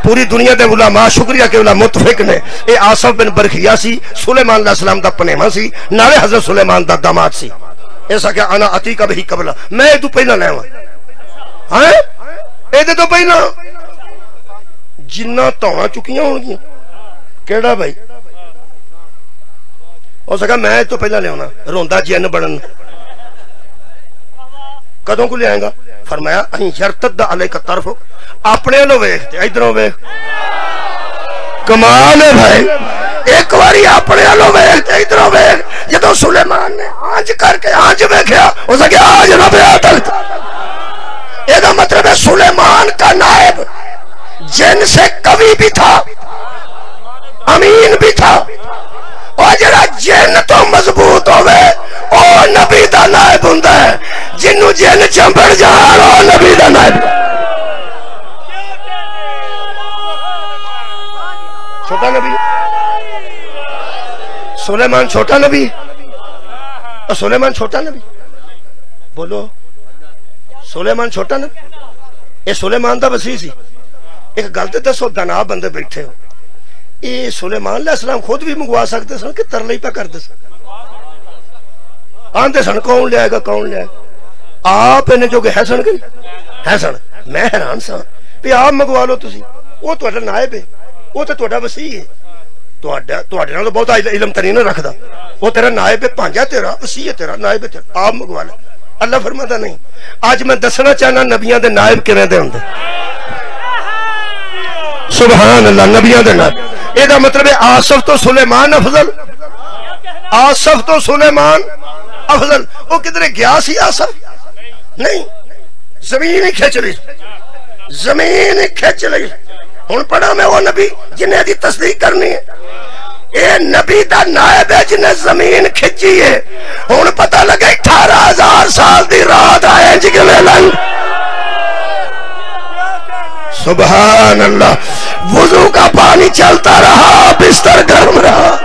پوری دنیا دے علماء شکریہ کے علماء متفق نے اے آصف بن برخیا سی سلیمان علیہ السلام دا پنیواں سی نالے حضرت سلیمان دا داماد سی ایسا کہ انا اتیک بہ قبل میں تو پہلا لے آواں ہاں اے دے تو پہلا جنہ توڑا چکیاں ہوں گی کیڑا بھائی ہو سکا میں تو پہلا لے ہونا روندہ جن بڑن کدوں کو لے آئیں گا فرمایا ان یرتد علیک طرف اپنے لو ویکھ ادھروں ویکھ کمال ہے بھائی ایک باری اپنے لو ویکھ ادھروں ویکھ جدوں سلیمان نے آنج کر کے آنج ویکھیا ہو سکیا آج نہ پیا تخت یہ مطلب ہے سلیمان کا نائب جن سے قوی بھی تھا امین بھی تھا اور جڑا جن تو مضبوط ہوئے او نبی دا نائب ہوندا ہے جنوں جن چمبڑ جان او نبی دا نائب چھوٹا نبی سلیمان چھوٹا نبی اور سلیمان چھوٹا نبی بولو سلیمان چھوٹا نبی یہ سلیمان دا وسیع سی ایک گل تے دسو دنا بندے بیٹھے ہو یہ سلیمان علیہ السلام خود بھی منگوا سکتے سن کہ ترلے پہ کرتے سن آندے سن کون لے آئے گا کون لے آئے گا آپ انہیں جو کہ ہے سن کہ ہے سن میں حیران سا بھی آپ منگوا لو تسی وہ تہاڈا نائب ہے وہ تے تہاڈا وسیع ہے تہاڈے نال بہت علم تری نہ رکھدا وہ تیرا نائب ہے پانجا تیرا وسیع ہے تیرا نائب ہے تیرا آپ منگوا لو اللہ فرماتا نہیں آج میں دسنا چاہنا نبیاں دے نائب کیویں دے ہوندے سبحان اللہ نبیاں دے نائب یہ دا مطلب ہے آصف تو سلیمان افضل آصف تو سلیمان افضل وہ کدھر گیا سی آصف نہیں زمین ہی کھچ لی زمین ہی کھچ لی ہن پڑھا میں وہ نبی جنہیں دی تصدیق کرنی ہے اے نبی دا نائب ہے جنہیں زمین کھچی ہے ہن پتہ لگا 18,000 سال دی رات آئے جی کے لنگ سبحان اللہ وضو کا پانی چلتا رہا بستر گرم رہا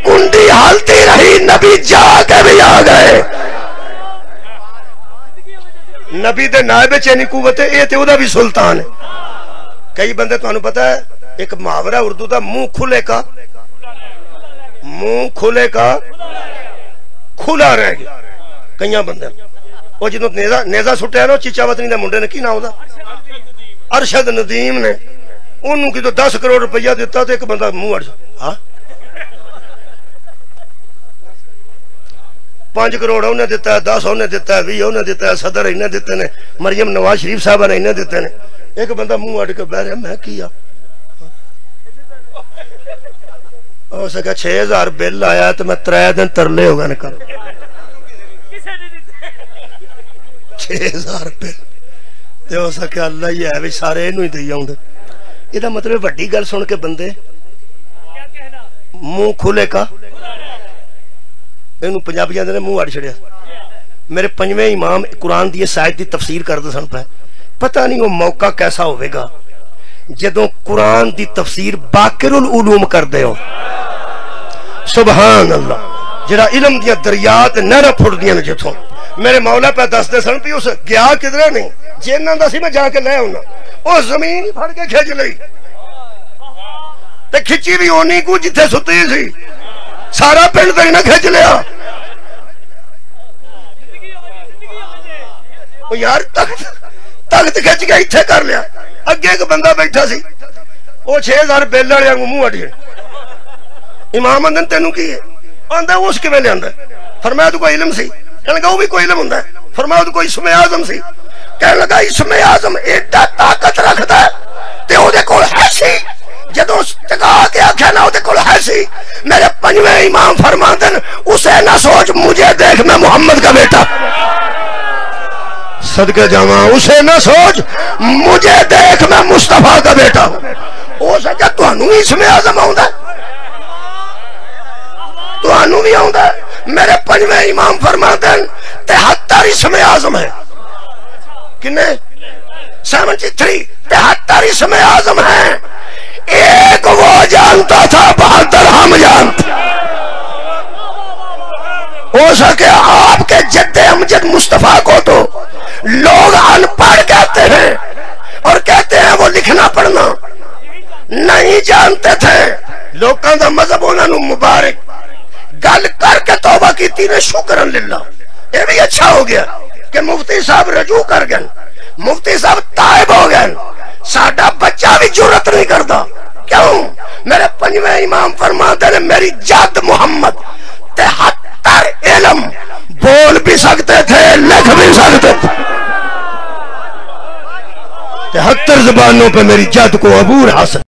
کنڈی ہلتی رہی نبی جا کے بھی آ گئے نبی دے نائب چینی قوت ہے یہ تے دا بھی سلطان ہے کئی بندے تو انہوں پتا ہے ایک محاورہ اردو دا منہ کھلے کا کھلا رہ گیا کئیاں بندے وہ جنہوں نیزہ سٹے ہیں چیچا وطنی دے منڈے نے کی نہ ہوتا ارشد ندیم نے انہوں کی تو 10 کروڑ روپیہ دیتا تو ایک بندہ منہ اڑ ہاں 5 کروڑ انہیں دیتا ہے 10 انہیں دیتا ہے 20 انہیں دیتا ہے صدر انہیں دیتے ہیں مریم نواز شریف صاحبہ نے انہیں دیتے ہیں ایک بندہ منہ اڑ کے بہ رہا میں کیا ہو سکا 6,000 بل آیا تو میں 3 دن ترلے ہوگا نکل 6,000 بل تے ہو سکا اللہ ہی ہے بھی سارے انہوں ہی دے جاؤں دے یہ دا مطلب وڈی گل سن کے بندے منہ کھلے کا انہوں پنجابیاں دے نے منہ اڑ چھڑیا میرے 5ویں امام قرآن دی سائد دی تفسیر کردے سن پہ پتہ نہیں وہ موقع کیسا ہوئے گا جدوں قرآن دی تفسیر باقر العلوم کر دے ہو سبحان اللہ جڑا علم دیا دریات نہرہ پھڑ دیا نے جتوں میرے مولا پہ دس دے سن پی اس گیا کدھرے نہیں جینا دا سی میں جا کے لے ہونا وہ زمین ہی پھڑ کے کھچ لئی تے کھچی بھی ہونی کو جتھے ستی سی سارا پنڈ تے نہ کھچ لیا وہ یار تخت کھچ کے اتھے کر لیا اگے ایک بندہ بیٹھا سی وہ 6,000 بیل والے منہ اڑ گئے امام اندن تینوں کی ہے آندا اس کیویں لے آندا فرمایا تو کوئی علم سی کہنے لگا وہ بھی کوئی علم ہوندا ہے فرمایا تو کوئی اسم اعظم سی کہنے لگا اسم اعظم ایڈا طاقت رکھدا ہے تے او دے کول ہے سی جدوں ٹکا کے آکھیا نا او دے کول ہے سی میرے 5ویں امام فرماندن اسے نہ سوچ مجھے دیکھ میں محمد کا بیٹا صدقے جاواں اسے نہ سوچ مجھے دیکھ میں مصطفیٰ کا بیٹا ہوں ہو سکتا تانوں ہی اسم اعظم آوندا ہے تانوں بھی آوندا ہے میرے 5ویں امام فرماندن 73 اسم اعظم ہے کنے 73 73 اسم اعظم ہیں ایک وہ جانتا تھا 72 ہم جانتے ہو سکے آپ کے جد امجد مصطفیٰ کو تو لوگ ان پڑھ کہتے ہیں اور کہتے ہیں وہ لکھنا پڑھنا نہیں جانتے تھے لوگوں کا مذہب انہوں مبارک گل کر کے توبہ کی تینے شکرن للہ یہ بھی اچھا ہو گیا کہ مفتی صاحب رجوع کر گئے مفتی صاحب تائب ہو گئے ساڈا بچہ بھی جرت نہیں کرتا کیوں میرے 5ویں امام فرماتے ہیں میری جد محمد 73 علم بول بھی سکتے تھے لکھ بھی سکتے تھے 73 زبانوں پہ میری جد کو عبور حاصل